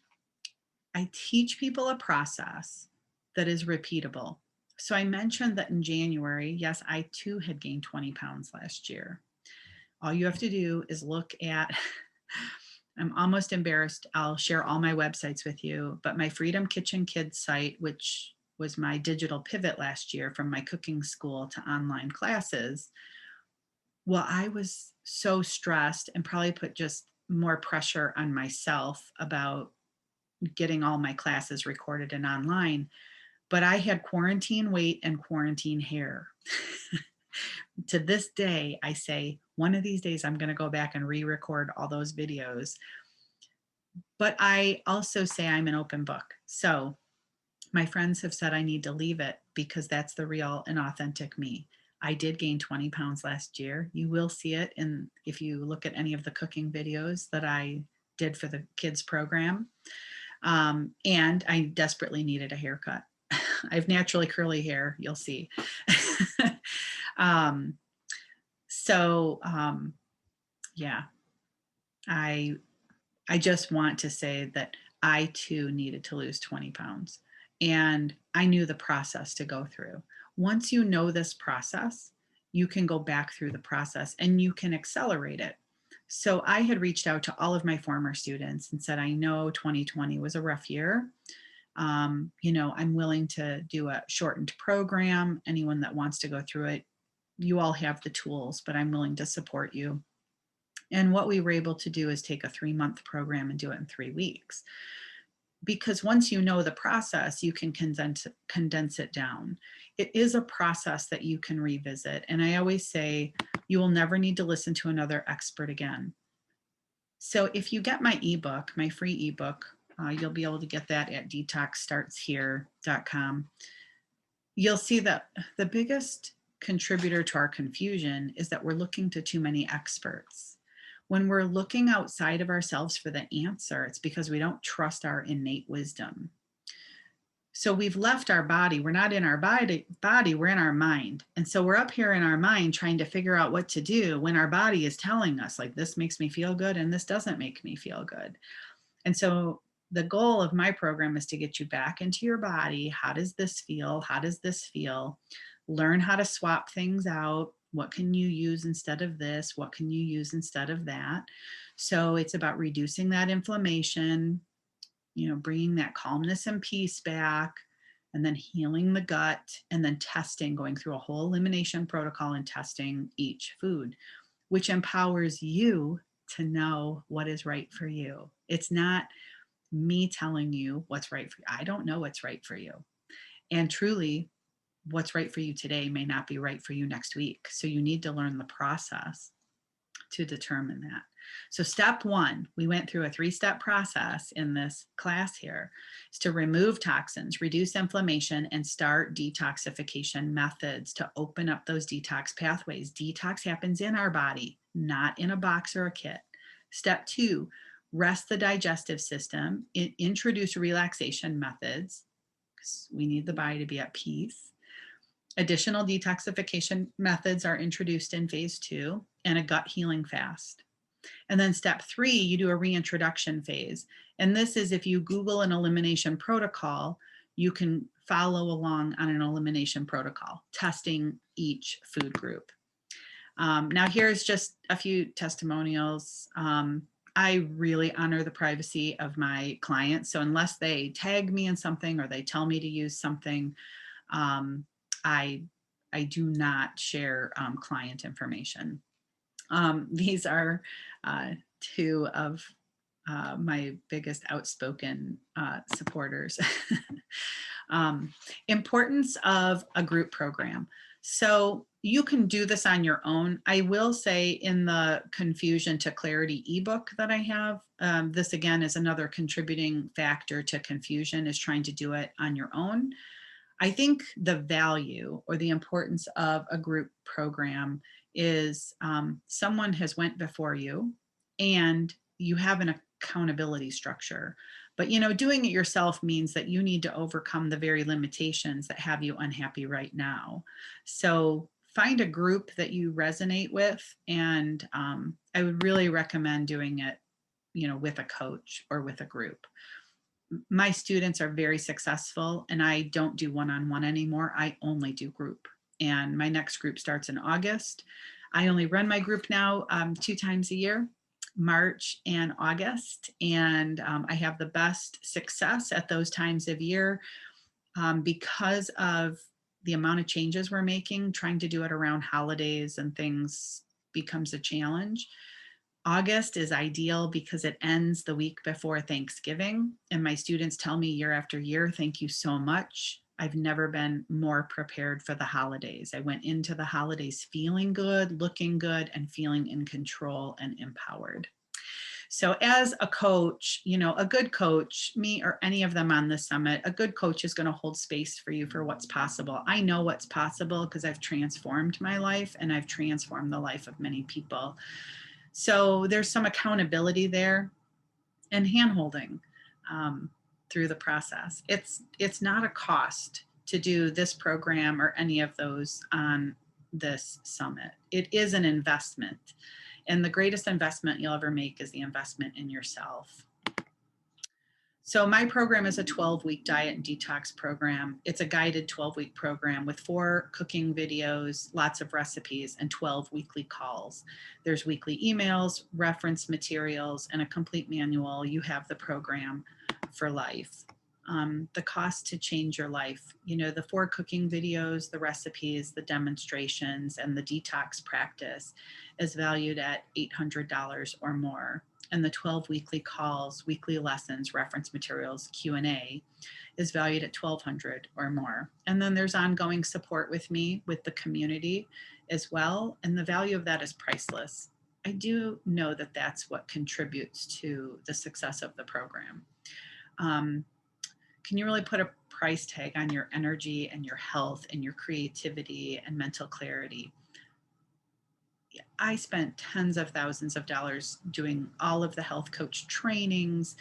I teach people a process that is repeatable. So I mentioned that in January, yes, I too had gained 20 pounds last year. All you have to do is look at, I'm almost embarrassed. I'll share all my websites with you, but my Freedom Kitchen Kids site, which was my digital pivot last year from my cooking school to online classes. Well, I was so stressed and probably put just more pressure on myself about getting all my classes recorded and online, but I had quarantine weight and quarantine hair. To this day, I say, one of these days I'm going to go back and re-record all those videos. But I also say I'm an open book. So my friends have said I need to leave it because that's the real and authentic me. I did gain 20 pounds last year. You will see it if you look at any of the cooking videos that I did for the kids program. And I desperately needed a haircut. I have naturally curly hair, you'll see. Yeah, I just want to say that I too needed to lose 20 pounds. And I knew the process to go through. Once you know this process, you can go back through the process and you can accelerate it. So I had reached out to all of my former students and said, I know 2020 was a rough year. I'm willing to do a shortened program. Anyone that wants to go through it, you all have the tools, but I'm willing to support you. And what we were able to do is take a 3-month program and do it in 3 weeks. Because once you know the process, you can condense it down. It is a process that you can revisit. And I always say, you will never need to listen to another expert again. So if you get my ebook, my free ebook, you'll be able to get that at detoxstartshere.com. You'll see that the biggest contributor to our confusion is that we're looking to too many experts. When we're looking outside of ourselves for the answer, it's because we don't trust our innate wisdom. So we've left our body. We're not in our body, we're in our mind. And so we're up here in our mind trying to figure out what to do when our body is telling us, like, this makes me feel good and this doesn't make me feel good. And so the goal of my program is to get you back into your body. How does this feel? How does this feel? Learn how to swap things out. What can you use instead of this? What can you use instead of that? So it's about reducing that inflammation, bringing that calmness and peace back, and then healing the gut, and then testing, going through a whole elimination protocol and testing each food, which empowers you to know what is right for you. It's not me telling you what's right for you. I don't know what's right for you. And truly, what's right for you today may not be right for you next week. So you need to learn the process. to determine that. So step one, we went through a 3-step process in this class here, is to remove toxins, reduce inflammation, and start detoxification methods to open up those detox pathways. Detox happens in our body, not in a box or a kit. Step two, rest the digestive system, introduce relaxation methods, because we need the body to be at peace. Additional detoxification methods are introduced in phase 2, and a gut healing fast. And then step 3, you do a reintroduction phase. And this is if you Google an elimination protocol, you can follow along on an elimination protocol, testing each food group. Now here's just a few testimonials. I really honor the privacy of my clients. So unless they tag me in something or they tell me to use something, I do not share client information. These are 2 of my biggest outspoken supporters. Importance of a group program. So you can do this on your own. I will say in the Confusion to Clarity ebook that I have, this again is another contributing factor to confusion, is trying to do it on your own. I think the value or the importance of a group program is someone has went before you and you have an accountability structure. But, you know, doing it yourself means that you need to overcome the very limitations that have you unhappy right now. So find a group that you resonate with. And I would really recommend doing it, you know, with a coach or with a group. My students are very successful and I don't do one-on-one anymore. I only do group. And my next group starts in August. I only run my group now 2 times a year, March and August. And I have the best success at those times of year because of the amount of changes we're making. Trying to do it around holidays and things becomes a challenge. August is ideal because it ends the week before Thanksgiving. And my students tell me year after year, thank you so much. I've never been more prepared for the holidays. I went into the holidays feeling good, looking good, and feeling in control and empowered. So as a coach, you know, a good coach, me or any of them on the summit, a good coach is going to hold space for you for what's possible. I know what's possible because I've transformed my life and I've transformed the life of many people. So there's some accountability there and hand-holding through the process. It's not a cost to do this program or any of those on this summit. It is an investment. And the greatest investment you'll ever make is the investment in yourself. So my program is a 12-week diet and detox program. It's a guided 12-week program with 4 cooking videos, lots of recipes, and 12 weekly calls. There's weekly emails, reference materials, and a complete manual. You have the program for life. The cost to change your life. You know, the 4 cooking videos, the recipes, the demonstrations, and the detox practice is valued at $800 or more. And the 12 weekly calls, weekly lessons, reference materials, Q&A is valued at $1,200 or more. And then there's ongoing support with me, with the community as well. And the value of that is priceless. I do know that that's what contributes to the success of the program. Can you really put a price tag on your energy and your health and your creativity and mental clarity? I spent tens of thousands of dollars doing all of the health coach trainings,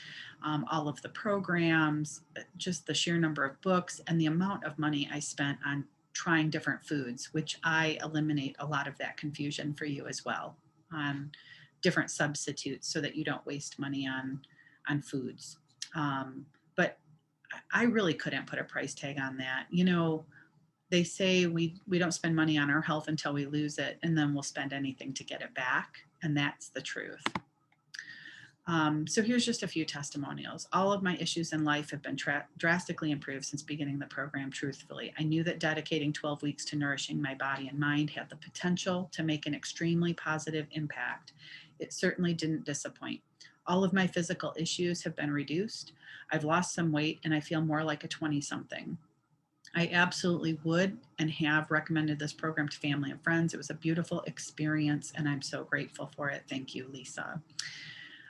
all of the programs, just the sheer number of books and the amount of money I spent on trying different foods, which I eliminate a lot of that confusion for you as well, on different substitutes so that you don't waste money on foods. But I really couldn't put a price tag on that. You know, they say we don't spend money on our health until we lose it, and then we'll spend anything to get it back. And that's the truth. So here's just a few testimonials. All of my issues in life have been drastically improved since beginning the program, truthfully. I knew that dedicating 12 weeks to nourishing my body and mind had the potential to make an extremely positive impact. It certainly didn't disappoint. All of my physical issues have been reduced. I've lost some weight and I feel more like a 20-something. I absolutely would and have recommended this program to family and friends. It was a beautiful experience, and I'm so grateful for it. Thank you, Lisa.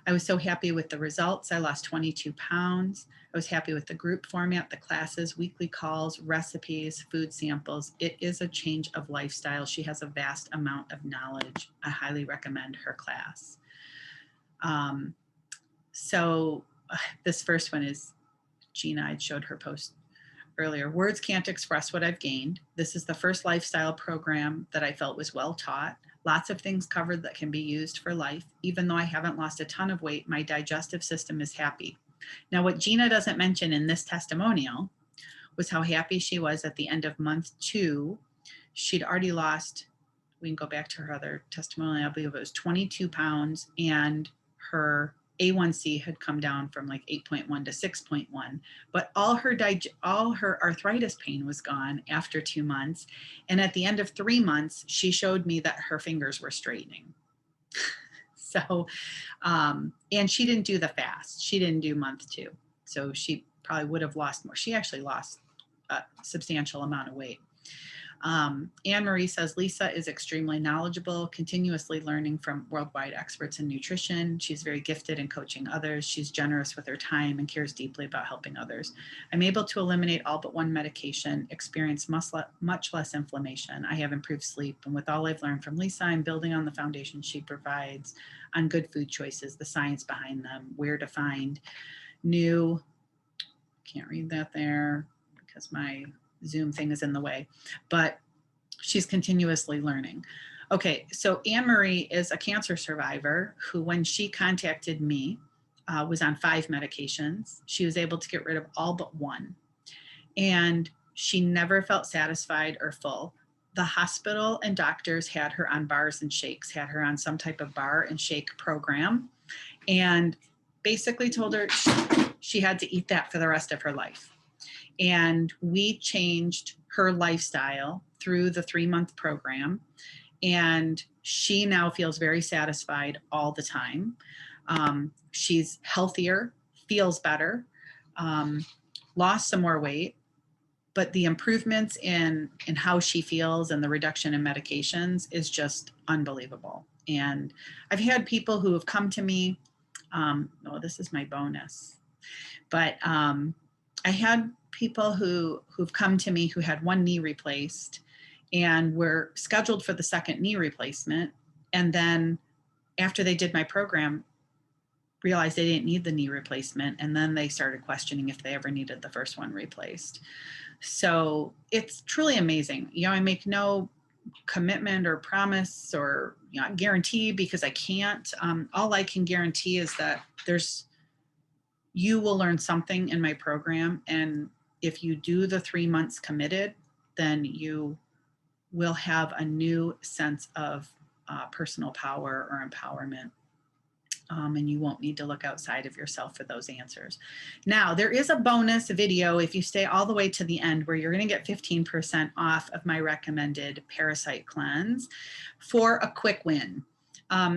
I was so happy with the results. I lost 22 pounds. I was happy with the group format, the classes, weekly calls, recipes, food samples. It is a change of lifestyle. She has a vast amount of knowledge. I highly recommend her class. So this first one is Gina. I showed her post earlier. Words can't express what I've gained. This is the first lifestyle program that I felt was well taught. Lots of things covered that can be used for life. Even though I haven't lost a ton of weight, my digestive system is happy. Now, what Gina doesn't mention in this testimonial was how happy she was at the end of month 2. She'd already lost, we can go back to her other testimonial, I believe it was 22 pounds, and her A1C had come down from like 8.1 to 6.1, but all her arthritis pain was gone after 2 months. And at the end of 3 months, she showed me that her fingers were straightening. So, and she didn't do the fast. She didn't do month 2. So she probably would have lost more. She actually lost a substantial amount of weight. Anne Marie says, Lisa is extremely knowledgeable, continuously learning from worldwide experts in nutrition. She's very gifted in coaching others. She's generous with her time and cares deeply about helping others. I'm able to eliminate all but one medication, experience much less inflammation. I have improved sleep. And with all I've learned from Lisa, I'm building on the foundation she provides on good food choices, the science behind them, where to find new, can't read that there because my Zoom thing is in the way, but she's continuously learning. Okay, so Anne Marie is a cancer survivor who, when she contacted me, was on 5 medications. She was able to get rid of all but one, and she never felt satisfied or full. The hospital and doctors had her on bars and shakes, had her on some type of bar and shake program, and basically told her she had to eat that for the rest of her life. And we changed her lifestyle through the 3-month program. And she now feels very satisfied all the time. She's healthier, feels better, lost some more weight, but the improvements in how she feels and the reduction in medications is just unbelievable. And I've had people who have come to me, this is my bonus, but I had people who've come to me who had one knee replaced and were scheduled for the second knee replacement. And then after they did my program, realized they didn't need the knee replacement. And then they started questioning if they ever needed the first one replaced. So it's truly amazing. I make no commitment or promise or guarantee because I can't. All I can guarantee is that you will learn something in my program. And if you do the 3 months committed, then you will have a new sense of personal power or empowerment. And you won't need to look outside of yourself for those answers. Now, there is a bonus video if you stay all the way to the end where you're going to get 15% off of my recommended parasite cleanse for a quick win.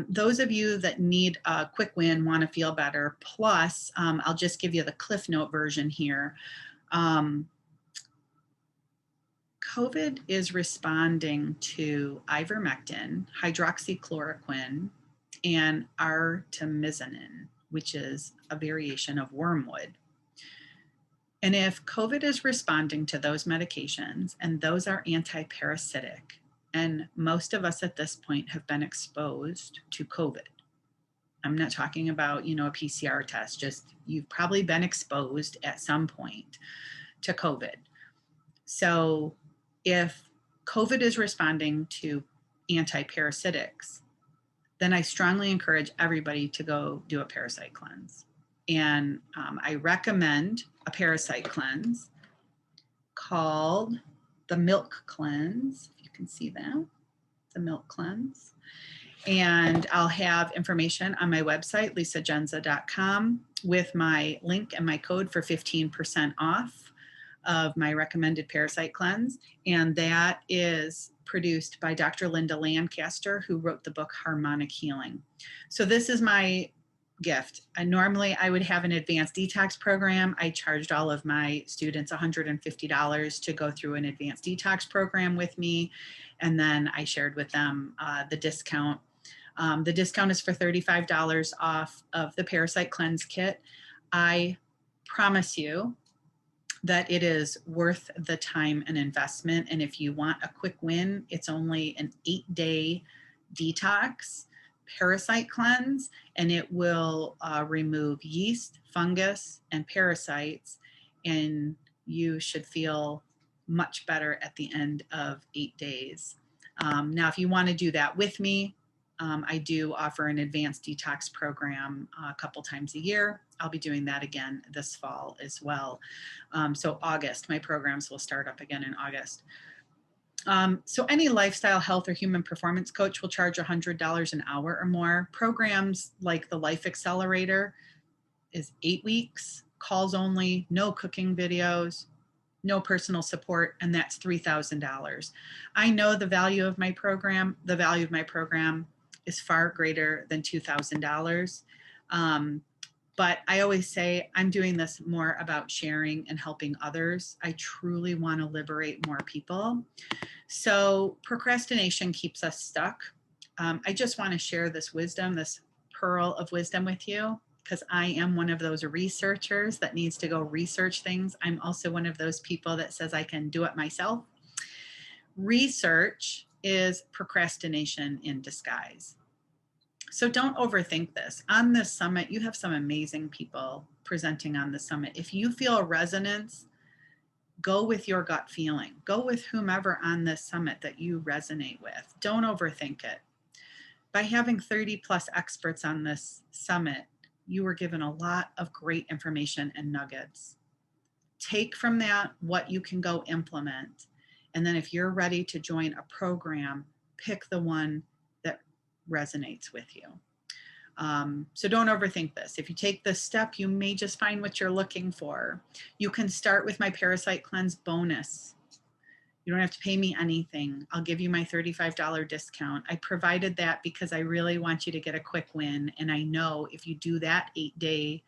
Those of you that need a quick win, want to feel better, plus I'll just give you the Cliff Note version here. COVID is responding to ivermectin, hydroxychloroquine, and artemisinin, which is a variation of wormwood. And if COVID is responding to those medications, and those are anti-parasitic, and most of us at this point have been exposed to COVID. I'm not talking about, a PCR test, just you've probably been exposed at some point to COVID. So if COVID is responding to anti-parasitics, then I strongly encourage everybody to go do a parasite cleanse. And I recommend a parasite cleanse called the Milk Cleanse. If you can see that, the Milk Cleanse. And I'll have information on my website, lisajendza.com, with my link and my code for 15% off of my recommended parasite cleanse. And that is produced by Dr. Linda Lancaster, who wrote the book Harmonic Healing. So this is my gift. And normally I would have an advanced detox program. I charged all of my students $150 to go through an advanced detox program with me. And then I shared with them the discount. The discount is for $35 off of the Parasite Cleanse Kit. I promise you that it is worth the time and investment. And if you want a quick win, it's only an 8-day detox parasite cleanse, and it will remove yeast, fungus, and parasites. And you should feel much better at the end of 8 days. Now, if you want to do that with me, I do offer an advanced detox program a couple times a year. I'll be doing that again this fall as well. So August, my programs will start up again in August. So any lifestyle, health, or human performance coach will charge $100 an hour or more. Programs like the Life Accelerator is 8 weeks, calls only, no cooking videos, no personal support, and that's $3,000. I know the value of my program. The value of my program is far greater than $2,000. But I always say I'm doing this more about sharing and helping others. I truly want to liberate more people. So procrastination keeps us stuck. I just want to share this wisdom, this pearl of wisdom with you, because I am one of those researchers that needs to go research things. I'm also one of those people that says I can do it myself. Research is procrastination in disguise. So don't overthink this. On this summit, you have some amazing people presenting on the summit. If you feel a resonance, go with your gut feeling. Go with whomever on this summit that you resonate with. Don't overthink it. By having 30 plus experts on this summit, you were given a lot of great information and nuggets. Take from that what you can go implement. And then if you're ready to join a program, pick the one that resonates with you. So don't overthink this. If you take this step, you may just find what you're looking for. You can start with my Parasite Cleanse bonus. You don't have to pay me anything. I'll give you my $35 discount. I provided that because I really want you to get a quick win. And I know if you do that 8-day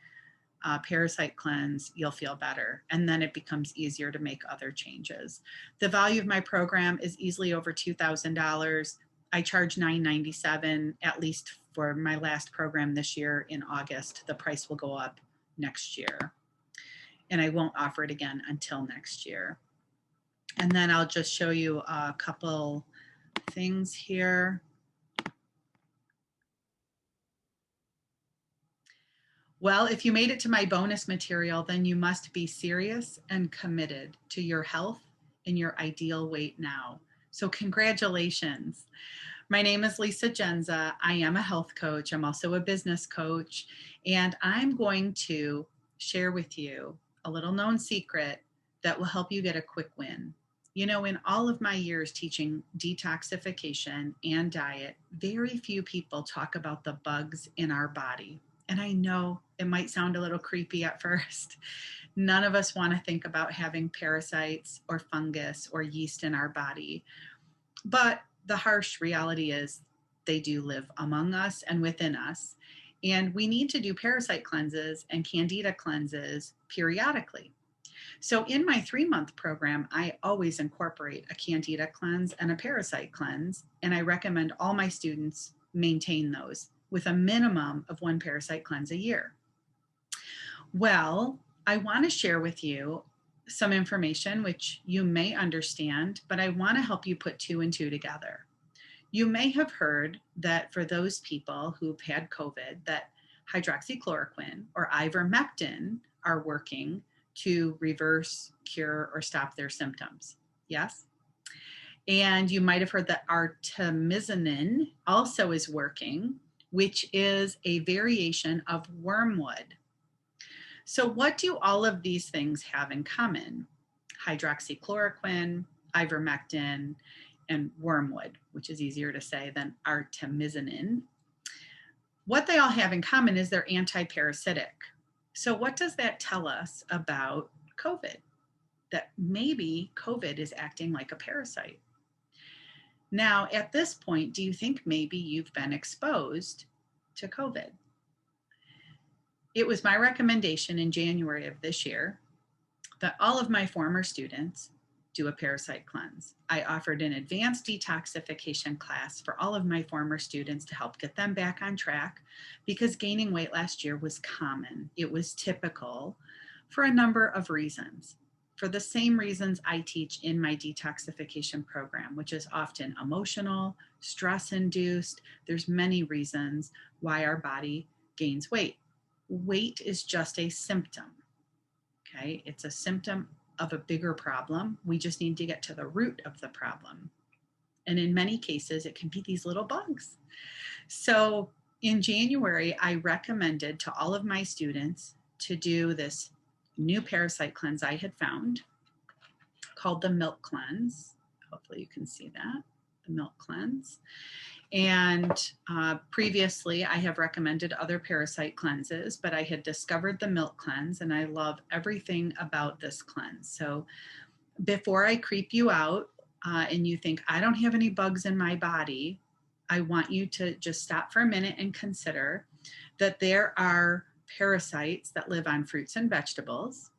parasite cleanse, you'll feel better. And then it becomes easier to make other changes. The value of my program is easily over $2,000. I charge $997, at least for my last program this year in August. The price will go up next year. And I won't offer it again until next year. And then I'll just show you a couple things here. Well, if you made it to my bonus material, then you must be serious and committed to your health and your ideal weight now. So congratulations. My name is Lisa Jendza. I am a health coach. I'm also a business coach. And I'm going to share with you a little known secret that will help you get a quick win. You know, in all of my years teaching detoxification and diet, very few people talk about the bugs in our body. And I know it might sound a little creepy at first. None of us want to think about having parasites or fungus or yeast in our body. But the harsh reality is they do live among us and within us. And we need to do parasite cleanses and candida cleanses periodically. So in my 3-month program, I always incorporate a candida cleanse and a parasite cleanse. And I recommend all my students maintain those with a minimum of 1 parasite cleanse a year. Well, I want to share with you some information which you may understand, but I want to help you put 2 and 2 together. You may have heard that for those people who've had COVID, that hydroxychloroquine or ivermectin are working to reverse, cure, or stop their symptoms. Yes? And you might have heard that artemisinin also is working, which is a variation of wormwood. So what do all of these things have in common? Hydroxychloroquine, ivermectin, and wormwood, which is easier to say than artemisinin. What they all have in common is they're anti-parasitic. So what does that tell us about COVID? That maybe COVID is acting like a parasite. Now, at this point, do you think maybe you've been exposed to COVID? It was my recommendation in January of this year that all of my former students do a parasite cleanse. I offered an advanced detoxification class for all of my former students to help get them back on track because gaining weight last year was common. It was typical for a number of reasons. For the same reasons I teach in my detoxification program, which is often emotional, stress induced. There's many reasons why our body gains weight. Weight is just a symptom. Okay, it's a symptom of a bigger problem. We just need to get to the root of the problem. And in many cases, it can be these little bugs. So in January, I recommended to all of my students to do this new parasite cleanse I had found called the milk cleanse. Hopefully you can see that, the milk cleanse. And previously, I have recommended other parasite cleanses, but I had discovered the milk cleanse and I love everything about this cleanse. So before I creep you out and you think, I don't have any bugs in my body, I want you to just stop for a minute and consider that there are parasites that live on fruits and vegetables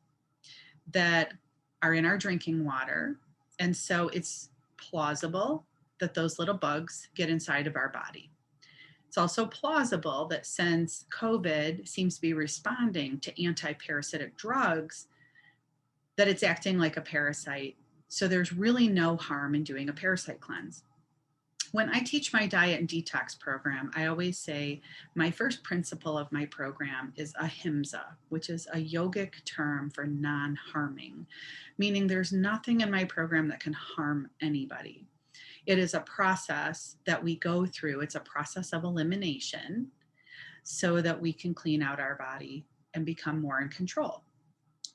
that are in our drinking water. And so it's plausible that those little bugs get inside of our body. It's also plausible that since COVID seems to be responding to anti-parasitic drugs, that it's acting like a parasite. So there's really no harm in doing a parasite cleanse. When I teach my diet and detox program, I always say my first principle of my program is ahimsa, which is a yogic term for non-harming, meaning there's nothing in my program that can harm anybody. It is a process that we go through. It's a process of elimination so that we can clean out our body and become more in control.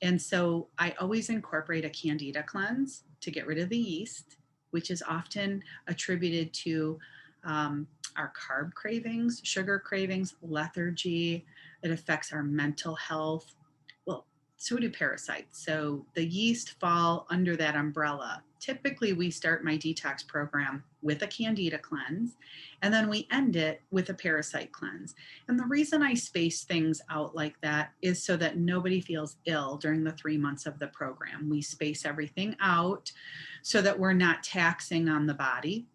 And so I always incorporate a candida cleanse to get rid of the yeast, which is often attributed to our carb cravings, sugar cravings, lethargy. It affects our mental health. Well, so do parasites. So the yeast fall under that umbrella. Typically, we start my detox program with a candida cleanse, and then we end it with a parasite cleanse. And the reason I space things out like that is so that nobody feels ill during the 3 months of the program. We space everything out so that we're not taxing on the body.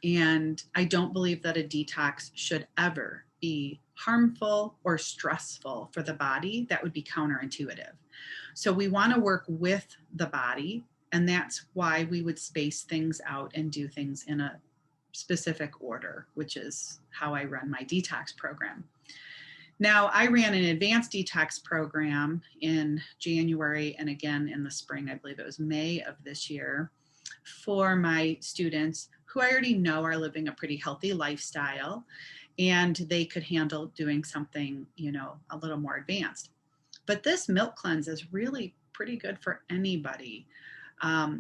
And I don't believe that a detox should ever be harmful or stressful for the body. That would be counterintuitive. So we want to work with the body, and that's why we would space things out and do things in a specific order, which is how I run my detox program. Now, I ran an advanced detox program in January and again in the spring, I believe it was May of this year, for my students who I already know are living a pretty healthy lifestyle, and they could handle doing something, a little more advanced. But this milk cleanse is really pretty good for anybody.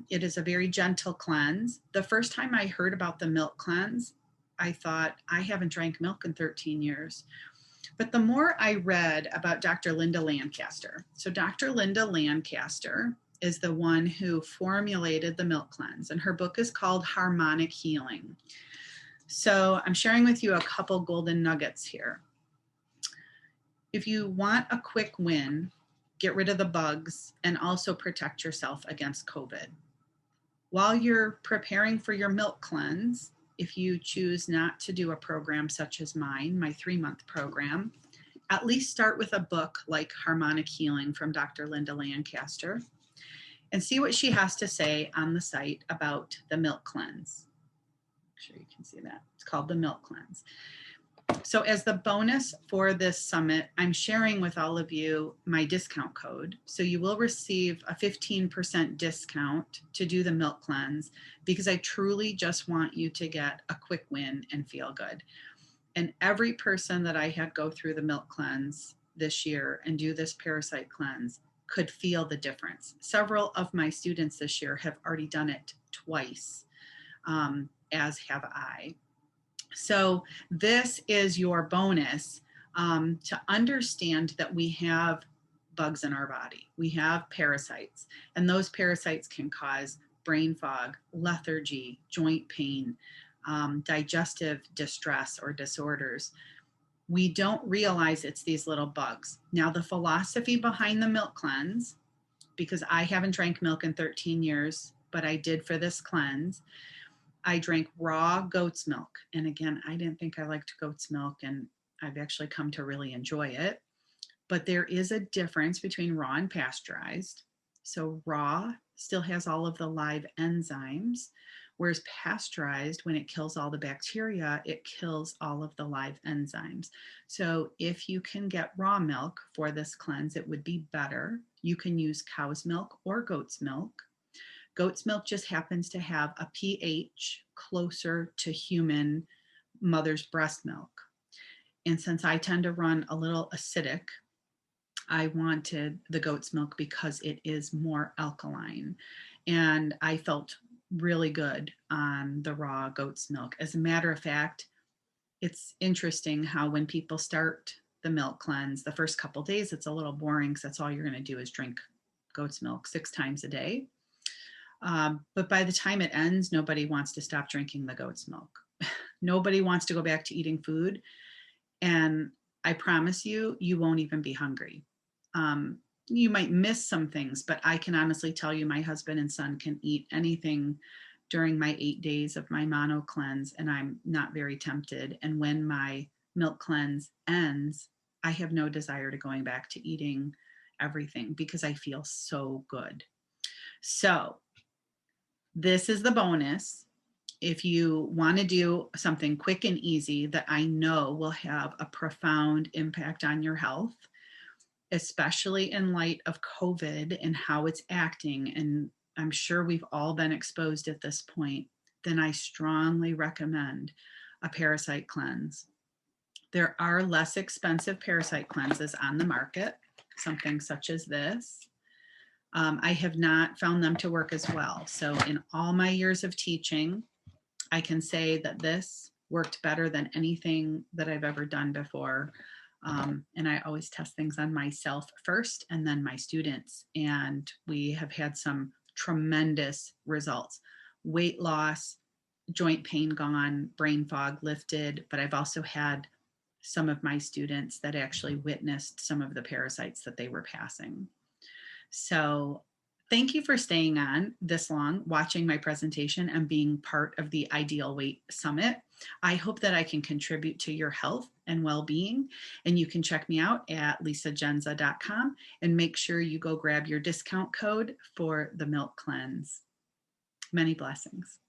It is a very gentle cleanse. The first time I heard about the milk cleanse, I thought, I haven't drank milk in 13 years. But the more I read about Dr. Linda Lancaster, so Dr. Linda Lancaster is the one who formulated the milk cleanse, and her book is called Harmonic Healing. So I'm sharing with you a couple golden nuggets here. If you want a quick win, get rid of the bugs and also protect yourself against COVID. While you're preparing for your milk cleanse, if you choose not to do a program such as mine, my 3-month program, at least start with a book like Harmonic Healing from Dr. Linda Lancaster and see what she has to say on the site about the milk cleanse. Make sure you can see that. It's called the milk cleanse. So as the bonus for this summit, I'm sharing with all of you my discount code. So you will receive a 15% discount to do the milk cleanse because I truly just want you to get a quick win and feel good. And every person that I had go through the milk cleanse this year and do this parasite cleanse could feel the difference. Several of my students this year have already done it twice, as have I. So this is your bonus to understand that we have bugs in our body. We have parasites, and those parasites can cause brain fog, lethargy, joint pain, digestive distress or disorders. We don't realize it's these little bugs. Now, the philosophy behind the milk cleanse, because I haven't drank milk in 13 years, but I did for this cleanse. I drank raw goat's milk. And again, I didn't think I liked goat's milk, and I've actually come to really enjoy it. But there is a difference between raw and pasteurized. So, raw still has all of the live enzymes, whereas pasteurized, when it kills all the bacteria, it kills all of the live enzymes. So, if you can get raw milk for this cleanse, it would be better. You can use cow's milk or goat's milk. Goat's milk just happens to have a pH closer to human mother's breast milk. And since I tend to run a little acidic, I wanted the goat's milk because it is more alkaline. And I felt really good on the raw goat's milk. As a matter of fact, it's interesting how when people start the milk cleanse, the first couple days, it's a little boring because that's all you're going to do is drink goat's milk 6 times a day. But by the time it ends, nobody wants to stop drinking the goat's milk. Nobody wants to go back to eating food. And I promise you, you won't even be hungry. You might miss some things, but I can honestly tell you my husband and son can eat anything during my 8 days of my mono cleanse, and I'm not very tempted. And when my milk cleanse ends, I have no desire to going back to eating everything because I feel so good. So this is the bonus. If you want to do something quick and easy that I know will have a profound impact on your health, especially in light of COVID and how it's acting, and I'm sure we've all been exposed at this point, then I strongly recommend a parasite cleanse. There are less expensive parasite cleanses on the market, something such as this. I have not found them to work as well. So in all my years of teaching, I can say that this worked better than anything that I've ever done before. And I always test things on myself first and then my students. And we have had some tremendous results. Weight loss, joint pain gone, brain fog lifted, but I've also had some of my students that actually witnessed some of the parasites that they were passing. So thank you for staying on this long, watching my presentation and being part of the Ideal Weight Summit. I hope that I can contribute to your health and well-being. And you can check me out at lisajendza.com and make sure you go grab your discount code for the milk cleanse. Many blessings.